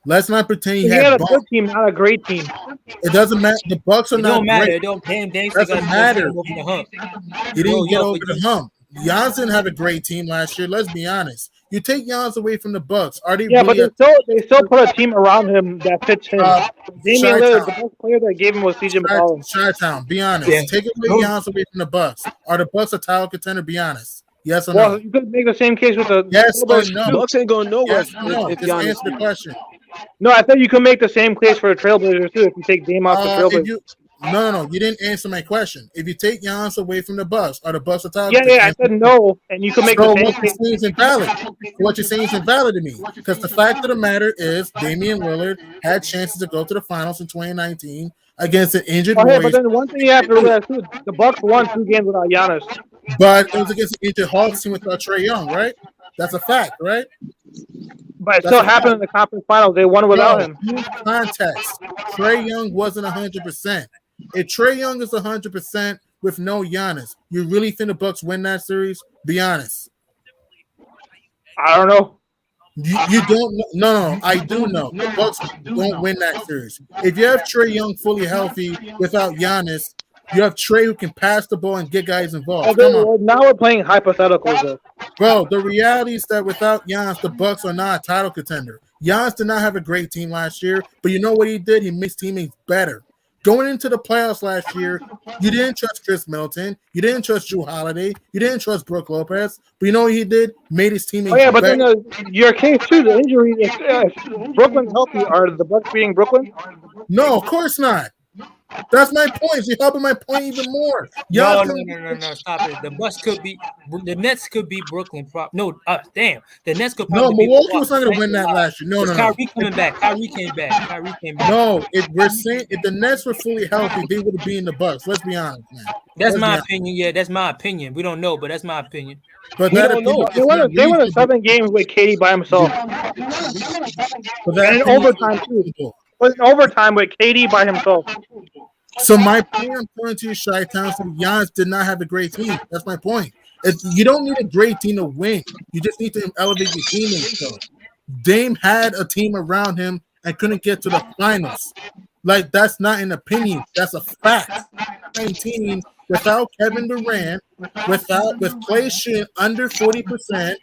Let's not pretend he had a good team, not a great team. It doesn't matter. The Bucks are not great. It don't matter. He didn't get over the hump. Giannis didn't have a great team last year. Let's be honest. You take Giannis away from the Bucks. Are they? Yeah, but they still put a team around him that fits him. Damian Lillard, the best player they gave him was CJ McCollum. Chi-Town, be honest. Yeah. Take away Giannis away from the Bucks. Are the Bucks a title contender? Be honest. Yes or no? Well, you could make the same case with the no. The Bucks ain't going nowhere. Yes or no? Just answer the question. No, I thought you could make the same case for the Trailblazers too if you take Dame off the Trailblazers. No. You didn't answer my question. If you take Giannis away from the Bucks, are the Bucks a title? Yeah. I said no, and you can make the same case. What you're saying is invalid to me because the fact of the matter is Damian Lillard had chances to go to the finals in 2019 against an injured Warriors. But then one thing you have to realize too, the Bucks won 2 games without Giannis. But it was against an injured Hawks team without Trae Young, right? That's a fact, right? But it still happened in the conference finals. They won without him. Context. Trae Young wasn't 100%. If Trae Young is 100% with no Giannis, you really think the Bucks win that series? Be honest. I don't know. You don't know. No, I do know. The Bucks don't win that series. If you have Trae Young fully healthy without Giannis, you have Trae who can pass the ball and get guys involved. Now we're playing hypotheticals, though. Bro, the reality is that without Giannis, the Bucks are not a title contender. Giannis did not have a great team last year, but you know what he did? He made teammates better. Going into the playoffs last year, you didn't trust Chris Middleton. You didn't trust Jrue Holiday. You didn't trust Brook Lopez. But you know what he did? Made his teammates better. But then your case, too, the injury, if Brooklyn's healthy, are the Bucks beating Brooklyn? No, of course not. That's my point. You're helping my point even more. No, stop it. The Nets could beat Brooklyn. The Nets could probably beat Milwaukee was not going to win that last year. No. Kyrie coming back. Kyrie came back. No, if the Nets were fully healthy, they would have been the Bucks. Let's be honest, man. That's my opinion. Yeah, that's my opinion. We don't know, but that's my opinion. But we don't know. They won 7 games with KD by himself. And in overtime, too. Was in overtime with KD by himself. So my point I'm pointing to you, Chi-Town, Giannis did not have a great team. That's my point. You don't need a great team to win. You just need to elevate your teammates. Though Dame had a team around him and couldn't get to the finals. Like, that's not an opinion. That's a fact. Same team without Kevin Durant, with Klay shooting under 40%,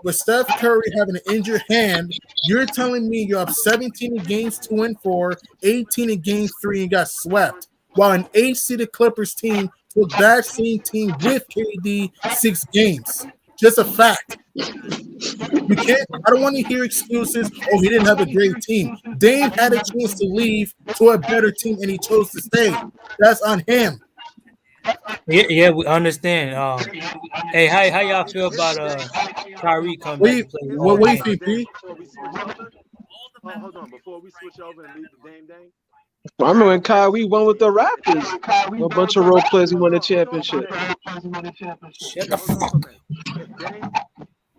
with Steph Curry having an injured hand, you're telling me you're up 17 in games 2 and 4, 18 in game 3, and got swept. While an 8-seeded Clippers team took that same team with KD 6 games. Just a fact. You can't. I don't want to hear excuses. Oh, he didn't have a great team. Dame had a chance to leave to a better team, and he chose to stay. That's on him. Yeah, we understand. Hey, how y'all feel about Kyrie coming back? What do you think, P? Hold on, before we switch over and leave the Dame. I remember when Kyrie won with the Raptors. A bunch of role players who won the championship. Shut the fuck.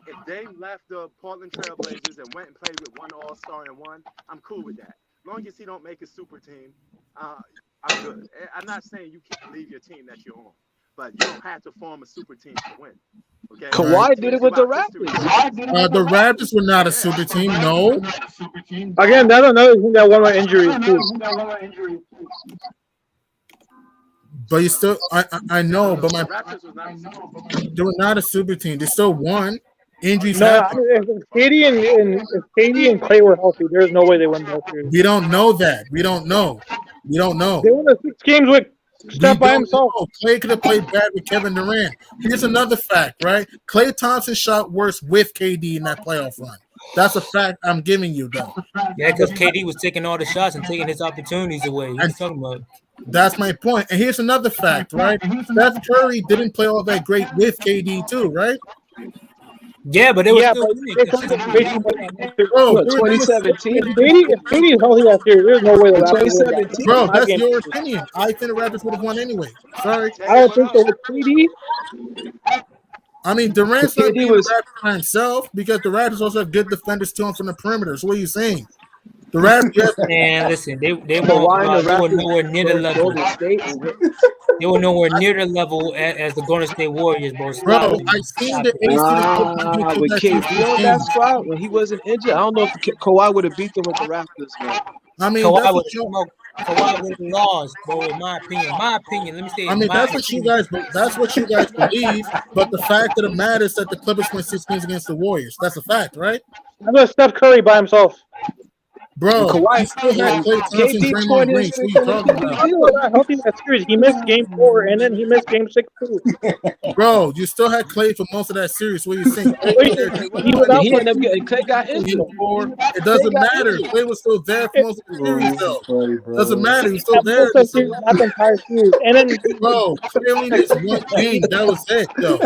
If Dame left the Portland Trailblazers and went and played with one All-Star and one, I'm cool with that. As long as he don't make a super team, I'm good. I'm not saying you can't leave your team that you're on, but you don't have to form a super team to win. Okay? Kawhi did it with the Raptors. The Raptors were not a super team, no. Again, that's another thing that won my injuries too. But you still, I know, but they were not a super team. They still won. Injuries happen. If KD and Klay were healthy, there's no way they win both series. We don't know that. We don't know. They won the 6 games with Steph by himself. Klay could have played bad with Kevin Durant. Here's another fact, right? Klay Thompson shot worse with KD in that playoff run. That's a fact I'm giving you, though. Yeah, because KD was taking all the shots and taking his opportunities away. What are you talking about? That's my point. And here's another fact, right? Steph Curry didn't play all that great with KD too, right? Yeah, but it was still winning. 2017. If KD is healthy last year, there's no way the Raptors win. Bro, that's your opinion. I think the Raptors would have won anyway. Sorry. I don't think so with KD. I mean, Durant's not being the Raptors by himself because the Raptors also have good defenders too from the perimeter. So what are you saying? The Raptors. Man, listen, they were nowhere near the level. They were nowhere near the level as the Golden State Warriors, bro. Bro, I seen the ace with KD on that spot when he wasn't injured. I don't know if Kawhi would have beat them with the Raptors, man. I mean, Kawhi would have lost, bro. In my opinion, let me say. I mean, that's what you guys believe. But the fact of the matter is that the Clippers won 6 games against the Warriors. That's a fact, right? How about Steph Curry by himself? Bro, Kawhi still had Klay Thompson, Draymond Green. What are you talking about? He was not healthy in that series. He missed game 4 and then he missed game 6 too. Bro, you still had Klay for most of that series. What do you think? He ended up getting Klay got injured. It doesn't matter. Klay was still there for most of the series, though. Doesn't matter. He was still there. Not the entire series. And then, bro, Klay only missed 1 game. That was it, though.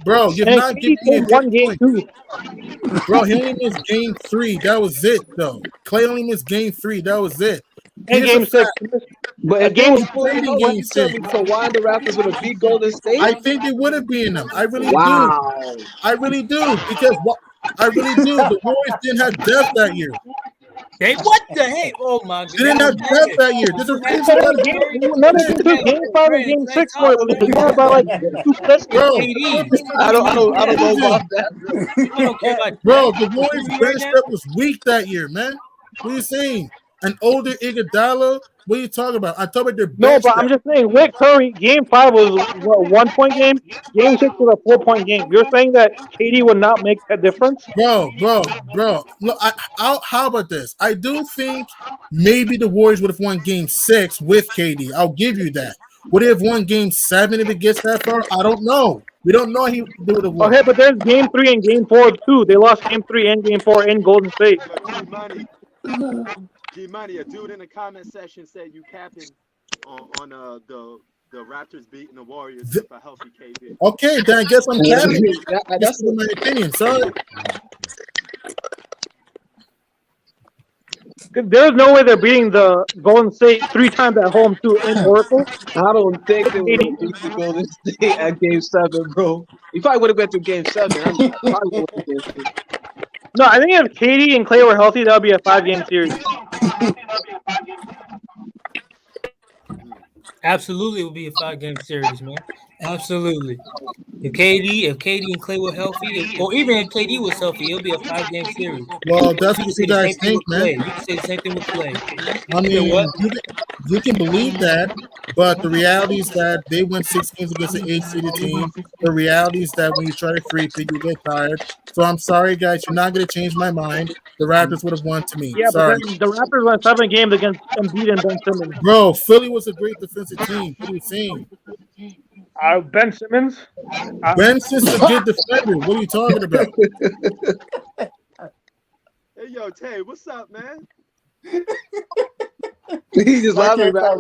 Bro, you're not giving me one game 2. Bro, he only missed game 3. That was it, though. Klay only missed game 3. That was it. And game 6. But if game was played in game 6, Kawhi the Raptors would have beat Golden State. I think they would have beaten them. I really do. I really do because I really do. The Warriors didn't have depth that year. Hey, what the heck? Oh my God! They didn't have depth that year. There's a reason why game 5 and game 6 were by like 2 seconds. Bro, I don't know about that. Bro, the Warriors bench depth was weak that year, man. What are you saying? An older Iguodala? What are you talking about? I talk about their bench. No, but I'm just saying, with Curry, game 5 was what, 1-point game. Game 6 was a 4-point game. You're saying that KD would not make that difference? Bro. Look, how about this? I do think maybe the Warriors would have won game 6 with KD. I'll give you that. Would they have won game 7 if it gets that far? I don't know. We don't know he would have won. Okay, but there's game 3 and game 4 too. They lost game 3 and game 4 in Golden State. G-Money, a dude in the comment section said you capping on the Raptors beating the Warriors with a healthy KD. Okay, then I guess I'm capping. That's my opinion. Sorry. There's no way they're beating the Golden State 3 times at home too in Oracle. I don't think they would have beat the Golden State at game 7, bro. You probably would have went through game 7. No, I think if KD and Klay were healthy, that would be a 5-game series. Absolutely, it would be a 5-game series, man. Absolutely. If KD and Clay were healthy, or even if KD was healthy, it'll be a 5-game series. Well, that's what you guys think, man. You can say the same thing with Clay. I mean, you can believe that, but the reality is that they won 6 games against an 8-seeded team. The reality is that when you try to free pick, you get tired. So I'm sorry, guys. You're not going to change my mind. The Raptors would have won to me. Yeah, sorry. but then the Raptors won 7 games against Embiid and Ben Simmons. Bro, Philly was a great defensive team. What are you saying? Ben Simmons? Ben Simmons is a good defender. What are you talking about? Hey, yo, Tay, what's up, man? He just laughing about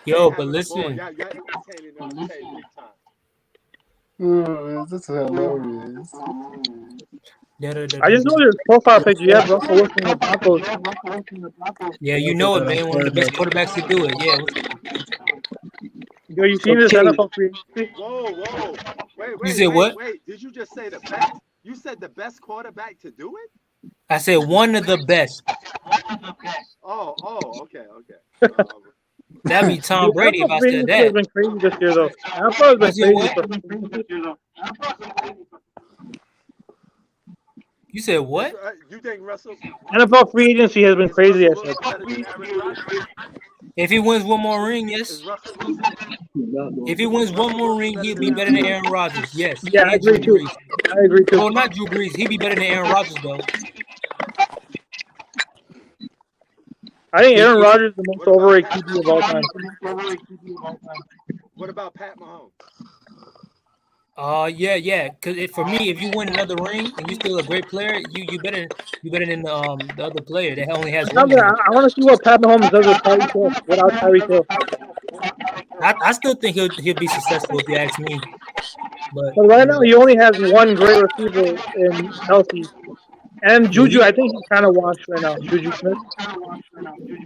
Yo, but listen. This is hilarious. I just know your profile picture. You have Russell Wilson in the Broncos. Yeah, you know it, man. One of the best quarterbacks to do it. Yeah. Yo, you seen this NFL free agency? Whoa. Wait. You said what? Wait, did you just say the best? You said the best quarterback to do it? I said one of the best. Oh, okay. That'd be Tom Brady if I said that. It's been crazy this year, though. NFL has been crazy. You said what? You think Russell? NFL free agency has been crazy. If he wins one more ring, yes. If he wins one more ring, he'll be better than Aaron Rodgers. Yes. Yeah, I agree too. Oh, not Drew Brees. He'd be better than Aaron Rodgers, though. I think Aaron Rodgers is the most overrated QB of all time. What about Pat Mahomes? Yeah. Because for me, if you win another ring and you're still a great player, you better than the other player that only has one. I want to see what Pat Mahomes does with Tyreek Hill without Tyreek Hill. I still think he'll be successful if you ask me. But right now, he only has one great receiver in Kelsey. And Juju, I think he's kind of washed right now. Juju Smith.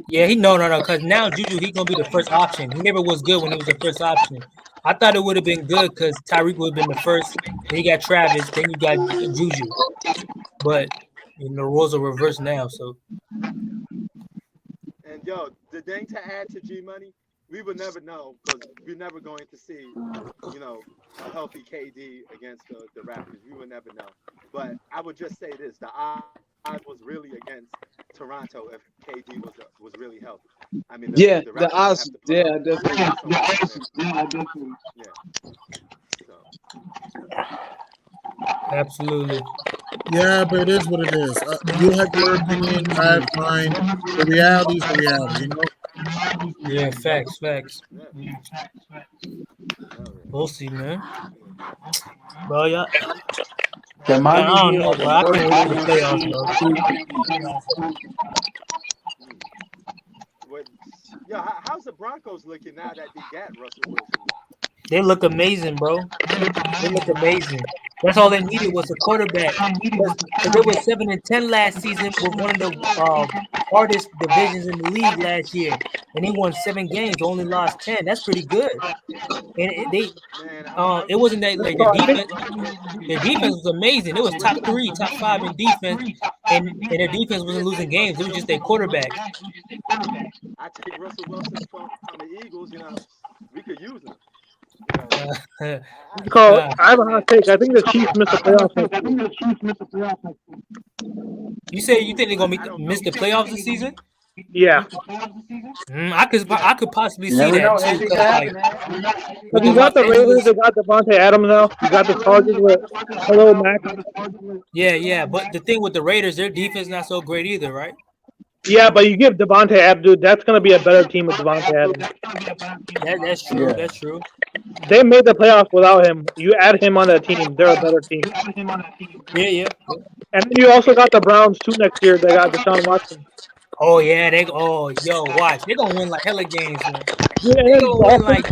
Yeah, no. Because now Juju, he's gonna be the first option. He never was good when he was the first option. I thought it would have been good because Tyreek would have been the first. Then you got Travis. Then you got Juju. But the roles are reversed now. So. And yo, the thing to add to G Money, we would never know because we're never going to see, a healthy KD against the Raptors. We would never know. But I would just say this: the odds was really against Toronto if KD was really healthy. I mean, the odds. Yeah, definitely. Absolutely. Yeah, but it is what it is. You have your opinion. I have mine. The reality is the reality, Yeah, facts. We'll see, man. Bro, yeah. I don't know, bro. I can't wait for the playoffs, bro. Yeah, how's the Broncos looking now that they got Russell Wilson? They look amazing, bro. They look amazing. That's all they needed was a quarterback. Because they were 7-10 last season with one of the hardest divisions in the league last year, and they won 7 games, only lost 10. That's pretty good. And it wasn't that like the defense. The defense was amazing. It was top 3, top 5 in defense, and their defense wasn't losing games. It was just their quarterback. I take Russell Wilson from the Eagles. We could use him. I have a hot take. I think the Chiefs missed the playoffs. You say you think they're gonna miss the playoffs this season? Yeah. I could possibly see that too. But you got the Raiders. They got Devontae Adams now. You got the Chargers with Khalil Mack. Yeah. But the thing with the Raiders, their defense not so great either, right? Yeah, but you give Devontae Adams, dude. That's gonna be a better team with Devontae Adams. That's true. Yeah. That's true. They made the playoffs without him. You add him on that team, they're a better team. Yeah. And then you also got the Browns too next year. They got Deshaun Watson. Oh yeah, watch. They're gonna win like hella games, man. Yeah, they're gonna win like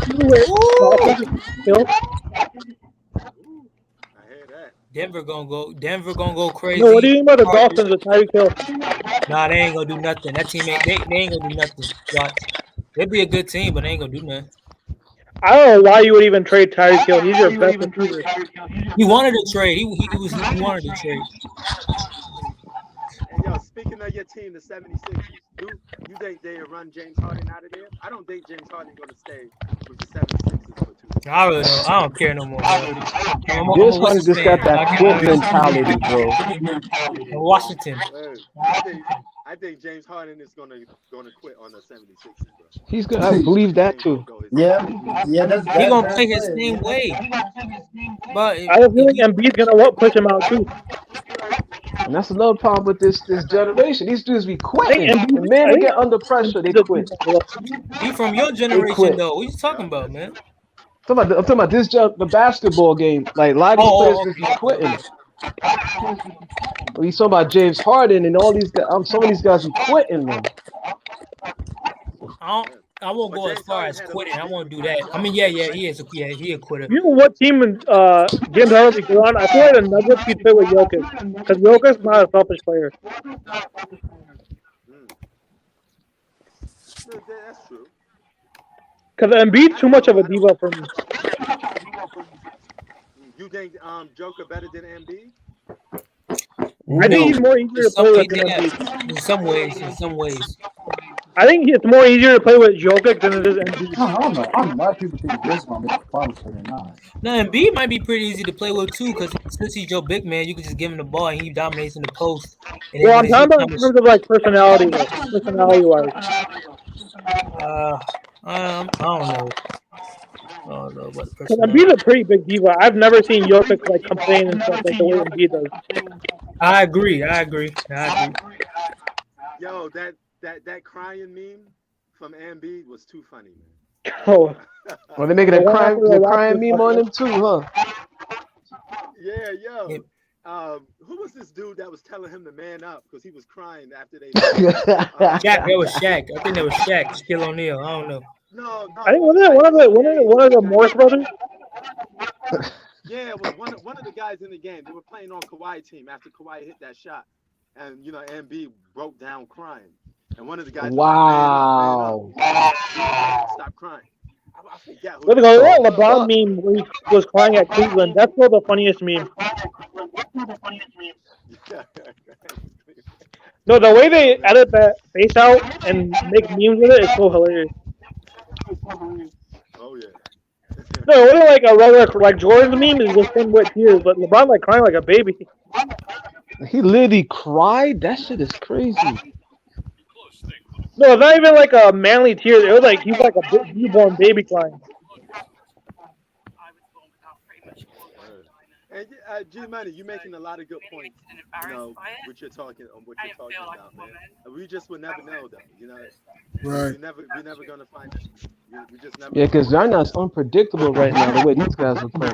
Denver gonna go crazy. No, what do you mean by the Dolphins with Tyreek Hill? Nah, they ain't gonna do nothing. That team ain't gonna do nothing. Watch. They'll be a good team, but they ain't gonna do nothing. I don't know why you would even trade Tyreek Hill. He's your best receiver. He wanted to trade. He wanted to trade. And yo, speaking of your team, the 76ers, you think they run James Harden out of there? I don't think James Harden's going to stay with the 76ers for 2 years. I really don't. I don't care no more. James Harden just got that quit mentality, bro. Washington. I think James Harden is gonna quit on the 76ers, bro. He's gonna. I believe that too. Yeah. He's gonna play his same way. But I don't think Embiid's gonna push him out too. And that's another problem with this generation. These dudes be quitting. The man they get under pressure, they quit. He from your generation though. What you talking about, man? I'm talking about the basketball game. Like a lot of these players be quitting. We talking about James Harden and all these guys. Some of these guys be quitting, man. I won't go as far as quitting. I won't do that. I mean, he is. Yeah, he a quitter. You know what team James Harden be good on? I feel like the Nuggets could play with Jokic because Jokic's not a selfish player. That's true. Because Embiid's too much of a diva for me. You think Joker better than Embiid? I think he's more easier to play with than Embiid. In some ways. I think it's more easier to play with Jokic than it is Embiid. I don't know. I don't know why people think this is going to make a problem for them now. No, Embiid might be pretty easy to play with too, because since he's your big man, you can just give him the ball and he dominates in the post. Well, I'm talking about in terms of like personality-wise. I don't know. What Embiid's a pretty big diva. I've never seen Jokic like complain and stuff like the way Embiid does. I agree. Yo, that crying meme from Embiid was too funny, man. Oh, well, they making a crying meme on him too, huh? Yeah, yo. Who was this dude that was telling him to man up because he was crying after they? Shaq. That was Shaq. I think that was Shaq. Shaquille O'Neal. I don't know. No. I think one of the Morris brothers. Yeah, it was one of the guys in the game. They were playing on Kawhi's team after Kawhi hit that shot, and Embiid broke down crying. And one of the guys. Wow. Stop crying. I forget who. Look at that LeBron meme where he was crying at Cleveland. That's still the funniest meme. No, the way they edit that face out and make memes with it is so hilarious. Oh yeah. No, it wasn't like a regular like Jordan's meme is just him with tears, but LeBron like crying like a baby. He literally cried. That shit is crazy. No, it's not even like a manly tear. It was like he was like a newborn baby crying. And G-Money, you're making a lot of good points. What you're talking about, man. We just would never know, though. Right. We're never gonna find it. We just never. Yeah, because Zarna's unpredictable right now. The way these guys are playing.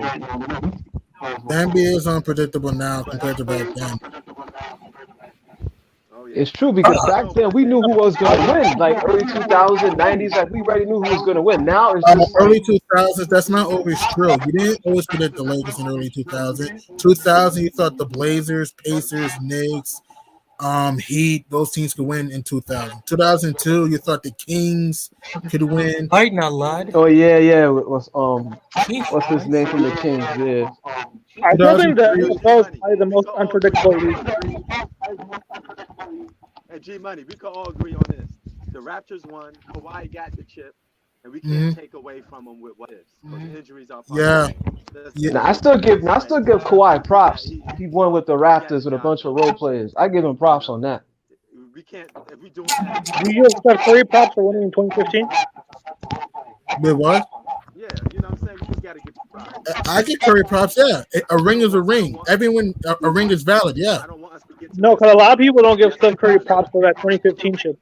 The NBA is unpredictable now compared to back then. It's true because back then we knew who was going to win. Like early 2000s, 90s, like we already knew who was going to win. Now it's just early 2000s. That's not always true. You didn't always predict the Lakers in early 2000s. 2000, you thought the Blazers, Pacers, Knicks, Heat, those teams could win in 2000. 2002, you thought the Kings could win. Fight not lied. Oh yeah. It was what's his name from the Kings? Yeah. I still think that NFL is probably the most unpredictable league. Hey, G-Money, we could all agree on this. The Raptors won. Kawhi got the chip, and we can't take away from him with what ifs. Because injuries are part of it. Now, I still give Kawhi props. He won with the Raptors with a bunch of role players. I give him props on that. We can't. If we do that, you give Steph Curry props for winning in 2015. Wait, what? Yeah, you know what I'm saying? We just got to give props. I give Curry props, yeah. A ring is a ring. Everyone, a ring is valid, yeah. I don't want us to get No, because a lot of people don't give Steph Curry props for that 2015 chip.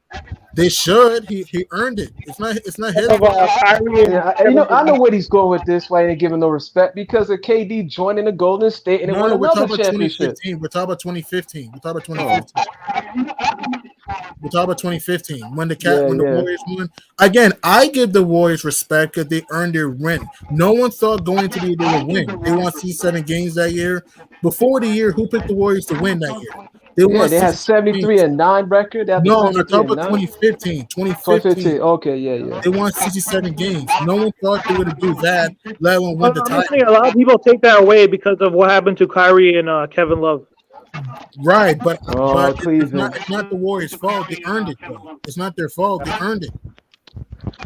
They should. He earned it. It's not his. I know where he's going with this. Why he ain't giving no respect because of KD joining the Golden State and they won another championship. We're talking about 2015. We're talking about 2015 when the Warriors won. Again, I give the Warriors respect because they earned their win. No one thought going into the year they would win. They won 7 games that year. Before the year, who picked the Warriors to win that year? They had 73-9 record. No, I'm talking about 2015. 2015. Okay, yeah. They won 67 games. No one thought they would do that, let alone win the title. A lot of people take that away because of what happened to Kyrie and Kevin Love. Right, but Cleveland. it's not the Warriors' fault. They earned it, though. It's not their fault. They earned it.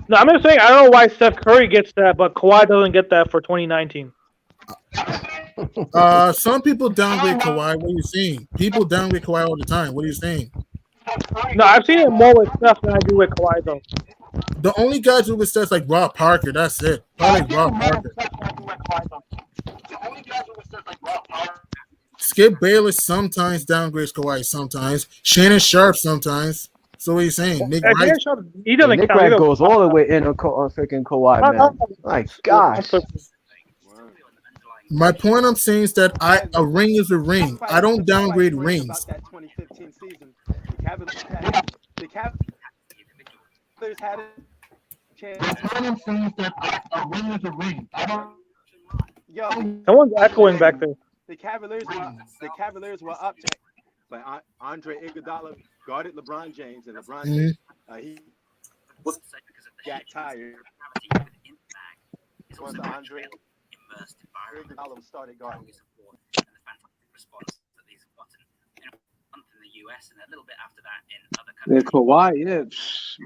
No, I'm just saying I don't know why Steph Curry gets that, but Kawhi doesn't get that for 2019. Some people downgrade Kawhi. What are you saying? People downgrade Kawhi all the time. What are you saying? No, I've seen it more with Steph than I do with Kawhi, though. The only guys who would Steph's like Rob Parker. That's it. Probably Rob Parker. Skip Bayless sometimes downgrades Kawhi. Sometimes Shannon Sharp sometimes. So what are you saying? Nick Wright? He doesn't Nick count. Wright goes all the way in on freaking Kawhi, man. My gosh. My point I'm saying is that a ring is a ring. I don't downgrade rings. That 2015 season, the Cavaliers had a chance. A ring is a ring. Yo, Someone's echoing back there. the Cavaliers were up, but Andre Iguodala guarded LeBron James, and LeBron James, he got tired. Once Andre Iguodala started guarding. Yeah, Kawhi, yeah.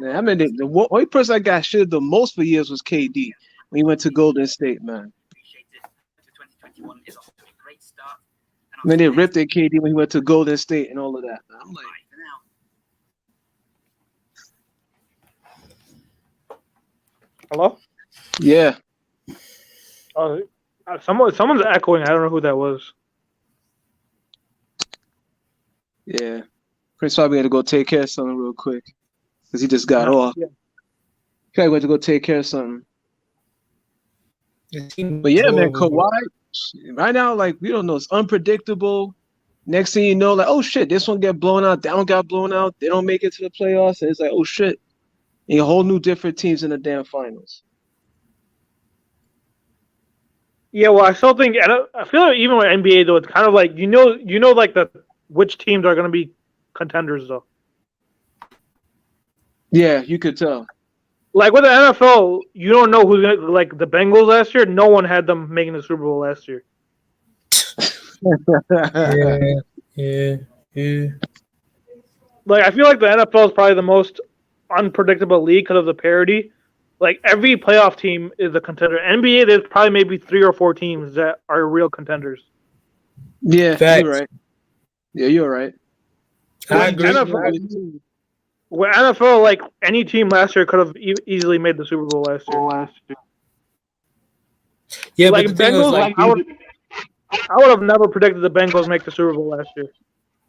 Man, I mean, the only person I got shit the most for years was KD when he went to Golden State, man. I mean, they ripped at KD when he went to Golden State and all of that. I'm like, Hello? yeah. Someone's echoing. I don't know who that was. Yeah. Prince probably had to go take care of something real quick because he just got off. Yeah. He probably went to go take care of something. But yeah, man, Kawhi, right now, like, we don't know. It's unpredictable. Next thing you know, like, oh, shit, this one get blown out. That one got blown out. They don't make it to the playoffs. And it's like, oh, shit. And a whole new different teams in the damn finals. Yeah, well, I still think I feel like even with NBA though, it's kind of like you know, like which teams are going to be contenders though. Yeah, you could tell. Like with the NFL, you don't know who's going to like the Bengals last year. No one had them making the Super Bowl last year. Yeah. Like I feel like the NFL is probably the most unpredictable league because of the parity. Like every playoff team is a contender. NBA, there's probably maybe 3 or 4 teams that are real contenders. Yeah, Facts. you're right. Yeah, you're right. I agree. With NFL, like any team last year could have easily made the Super Bowl last year. Yeah, Like but the thing was, Bengals, like, I would have never predicted the Bengals make the Super Bowl last year.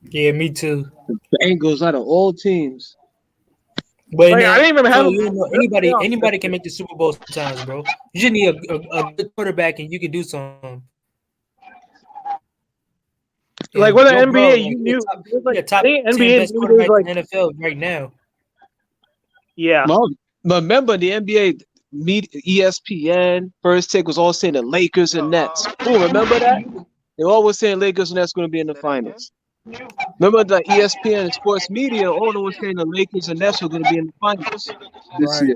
yeah, me too. The Bengals out of all teams. But Like, I didn't even have anybody can make the Super Bowl sometimes, bro. You just need a good quarterback, and you can do something. Like with the NBA, you knew top 10 NBA best knew quarterback like in the NFL right now. yeah. But remember, the NBA, ESPN, First Take was all saying the Lakers and Nets. Oh, remember that? They always saying Lakers and Nets going to be in the finals. Remember the ESPN and sports media, all of them was saying the Lakers and Nets were going to be in the finals this year.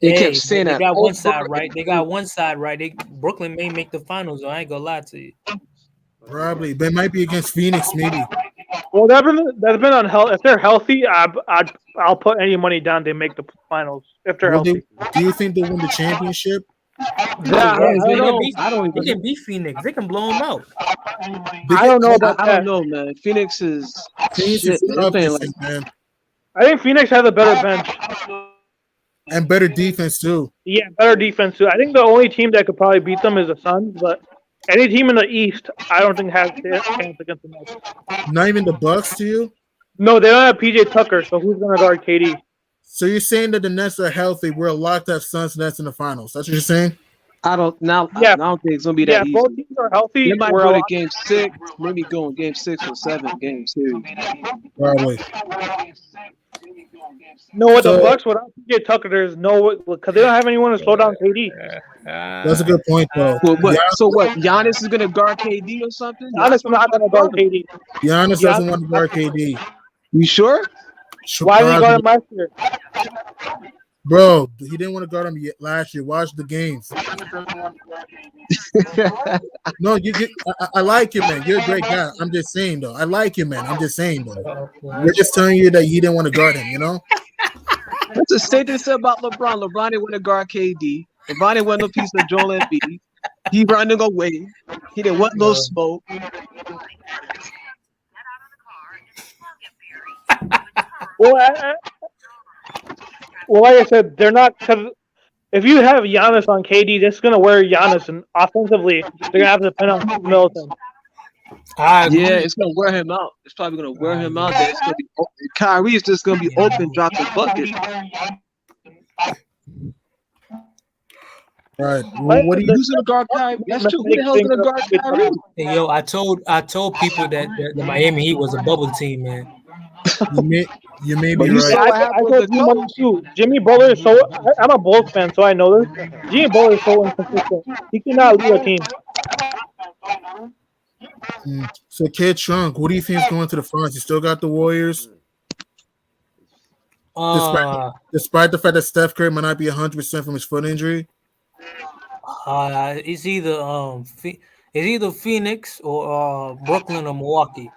They kept saying that. They got one side right. They got one side right. Brooklyn may make the finals, so I ain't going to lie to you. Probably. They might be against Phoenix, maybe. Well, that's been on health. If they're healthy, I'll put any money down they make the finals if they're healthy. Do you think they'll win the championship? Yeah, I don't They can beat Phoenix. They can blow them out. I don't know about I that. don't know, man. Phoenix is Phoenix is they're up playing this like, thing, man. I think Phoenix has a better bench. And better defense, too. Yeah, better defense too. I think the only team that could probably beat them is the Suns, but any team in the East, I don't think has a chance against the Nets. Not even the Bucks to you? No, they don't have PJ Tucker, so who's going to guard KD? So you're saying that the Nets are healthy. We're locked up Suns Nets in the finals. That's what you're saying? I don't think it's gonna be Yeah, that easy. both teams are healthy. They might We're go to all- game 6, maybe go in game 6 or 7, game 2. Probably. No, with the So- Bucks, without PJ Tucker, there's no because they don't have anyone to slow down KD. That's a good point, though. So what? Giannis is gonna guard KD or something? Giannis not going to guard KD. Giannis doesn't want to guard KD. You sure? Why did he guard him last year? Bro, he didn't want to guard him last year. Watch the games. No, I like you, man. You're a great guy. I'm just saying, though. I like you, man. I'm just saying, though. We're just telling you that he didn't want to guard him, you know? That's the same thing said about LeBron. LeBron didn't want to guard KD. LeBron didn't want no piece of Joel Embiid. He running away. He didn't want no smoke. Well, like I said, they're not, because if you have Giannis on KD, that's going to wear Giannis, and offensively, they're going to have to depend on Middleton. Yeah, it's going to wear him out. It's probably going to wear him out. It's going to be Kyrie is just going to be open, dropping buckets. Right. Well, what are you using to guard Kyrie? That's true. Who the hell's going to guard Kyrie? Hey, yo, I told people that the Miami Heat was a bubble team, man. You may be right. I told you too. Jimmy Butler is so. I'm a Bulls fan, so I know this. Jimmy Butler is so inconsistent. He cannot lead a team. So, Kid Trunk, what do you think is going to the finals? You still got the Warriors? Despite the fact that Steph Curry might not be 100% from his foot injury? It's either Phoenix or Brooklyn or Milwaukee.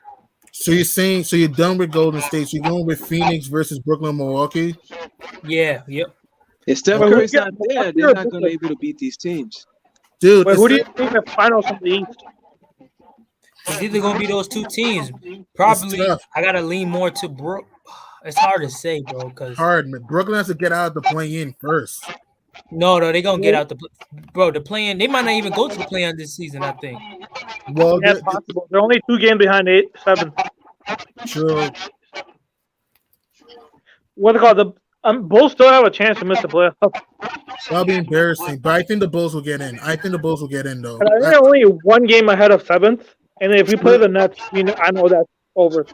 So you're saying, you're done with Golden State. So you're going with Phoenix versus Brooklyn, Milwaukee? Yeah, yep. If Steph Curry's not there, they're not going to be able to beat these teams. Dude, who do you think the finals from the East? It's either going to be those two teams. Probably, I got to lean more to Brook. It's hard to say, bro. Hard, man. Brooklyn has to get out of the play-in first. No, they're going to get out the play-in. They might not even go to the play-in this season, I think. Well, that's possible. They're only 2 games behind 7. True. What's it called? The Bulls still have a chance to miss the playoffs. That'll be embarrassing, but I think the Bulls will get in. I think the Bulls will get in, though. They're only 1 game ahead of 7th, and if we play the Nets, I know that's over.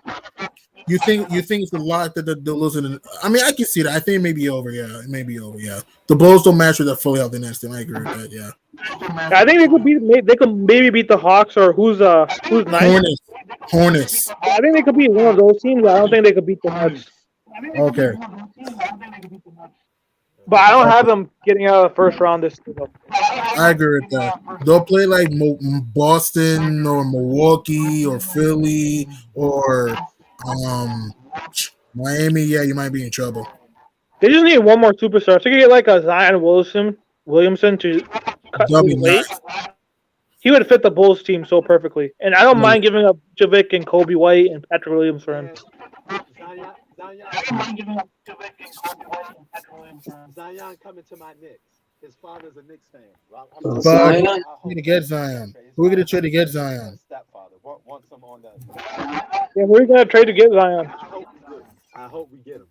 You think it's a lot that they're losing? I mean, I can see that. I think it may be over. Yeah, it may be over. Yeah, the Bulls don't match with a fully healthy Nets team. I agree with that. Yeah, I think they could maybe beat the Hawks or who's nice? Hornets. I think they could beat one of those teams. I don't think they could beat the Nets. Okay. But I don't have them getting out of the first round this season. I agree with that. They'll play like Boston or Milwaukee or Philly or Miami. Yeah, you might be in trouble. They just need one more superstar. So you get like a Zion Williamson to cut weight. He would fit the Bulls team so perfectly. And I don't mind giving up Jovic and Kobe White and Patrick Williams for him. Zion coming to my Knicks. His father's a Knicks fan. Who are we going to get Zion? Who are we going to trade to get Zion? Stepfather wants him on the. Yeah, we're going to trade to get Zion. I hope we get him.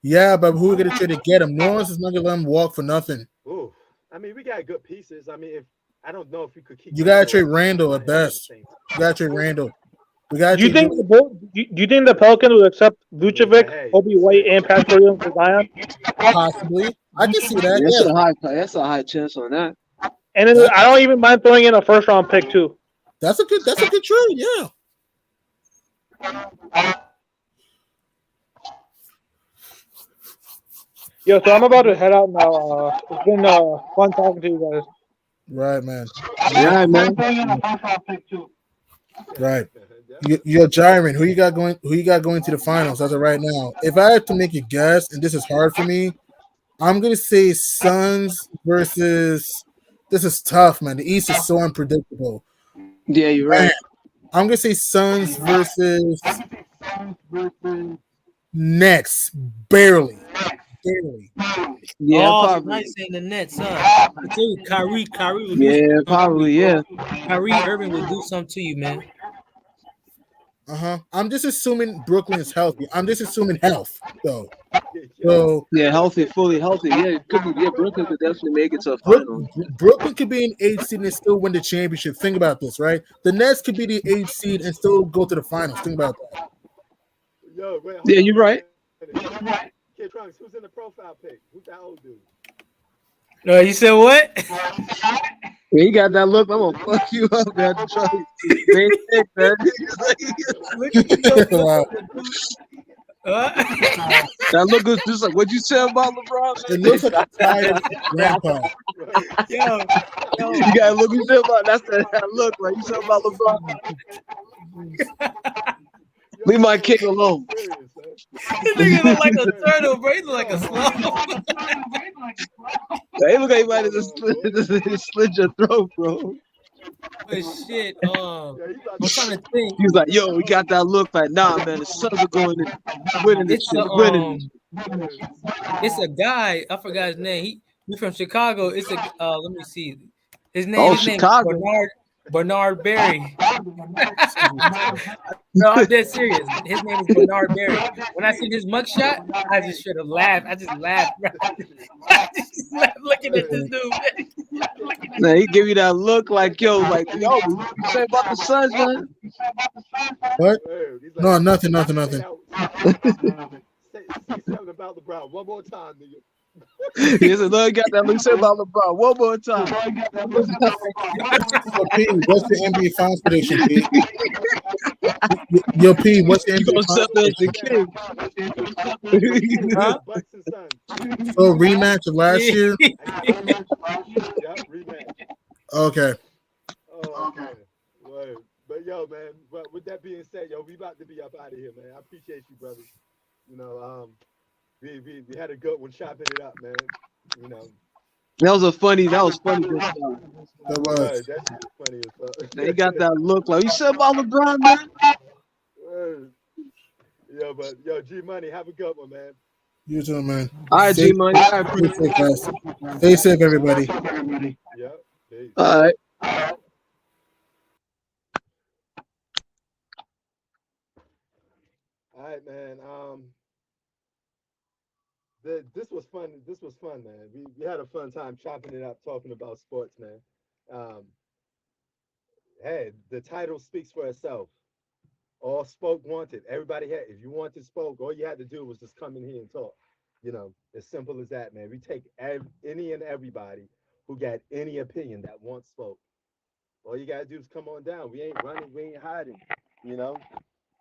Yeah, but who are we going to trade to get him? No one's just not going to let him walk for nothing. Ooh, I mean, we got good pieces. I mean, I don't know if we could keep. You got to trade Randall at best. You got to trade Randall. Do you think the Pelicans would accept Vucevic, Kobe White, and Patrick Williams for Zion? Possibly. I can see that. That's a high chance on that. And then I don't even mind throwing in a first round pick too. That's a good trade, yeah. Yo, so I'm about to head out now. It's been fun talking to you guys. Right, man. Yeah, man. Right. Yo, Jiren, who you got going to the finals as of right now? If I had to make a guess, and this is hard for me, I'm gonna say Suns versus. This is tough, man. The East is so unpredictable. Yeah, you're right. Man, I'm gonna say Suns versus Nets, barely. Yeah, nice saying the Nets, huh? I tell you, Kyrie. Probably. Kyrie Irving will do something to you, man. I'm just assuming Brooklyn is healthy. I'm just assuming health, though. So fully healthy. Yeah, Brooklyn could definitely make it to a final. Brooklyn could be an 8 seed and still win the championship. Think about this, right? The Nets could be the 8 seed and still go to the finals. Think about that. Yeah, you're right. Kid Trunks, who's in the profile pic? Who's that old dude? No, you said what? Yeah, you got that look. I'm gonna fuck you up, man. That look is just like what you said about LeBron. It looks like a tired grandpa. Yo, You gotta look you said about that look like you said about LeBron. Leave my king alone. This nigga look like a turtle, bro. He look like a sloth. He look like he might have just slit your throat, bro. But shit, I'm trying to think. He's like, yo, we got that look like, nah, man, the Suns are going to winning this shit. It's a guy, I forgot his name. He's from Chicago. It's a let me see. His name is Bernard Berry. No, I'm dead serious. His name is Bernard Berry. When I seen his mugshot, I just should have laughed. I just laughed. I just laughed looking at this dude. Man, he give you that look like, yo, what you say about the Suns, man? What? No, nothing. Say something about LeBron one more time, nigga. He said, no, you got that look. Say about LeBron one more time. Yo, P, what's the NBA Finals prediction, P? Yo, P, what's the NBA Finals prediction? So rematch of last year? Yeah, rematch. Okay. Oh, okay. Word. But yo, man, but with that being said, yo, we about to be up out of here, man. I appreciate you, brother. You know, we had a good one chopping it up, man. You know. That was funny this time. That was. Right, that's funny as fuck. They got that look like you said about LeBron, man. Yo, but yo, G Money, have a good one, man. You too, man. All right, G Money. I appreciate it. Stay safe, everybody. Yeah. Peace. All right. All right, man. This was fun. This was fun, man. We had a fun time chopping it up, talking about sports, man. Hey, the title speaks for itself. All spoke wanted. Everybody had. If you wanted spoke, all you had to do was just come in here and talk. You know, as simple as that, man. We take any and everybody who got any opinion that wants spoke. All you gotta do is come on down. We ain't running. We ain't hiding. You know,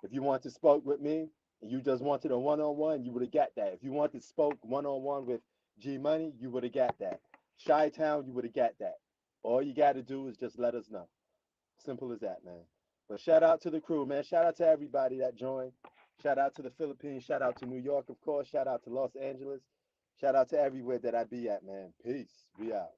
if you want to spoke with me, and you just wanted a one-on-one, you would have got that. If you wanted spoke one-on-one with G Money, you would have got that. Chi-Town, you would have got that. All you got to do is just let us know. Simple as that, man. But shout out to the crew, man. Shout out to everybody that joined. Shout out to the Philippines. Shout out to New York, of course. Shout out to Los Angeles. Shout out to everywhere that I be at, man. Peace. We out.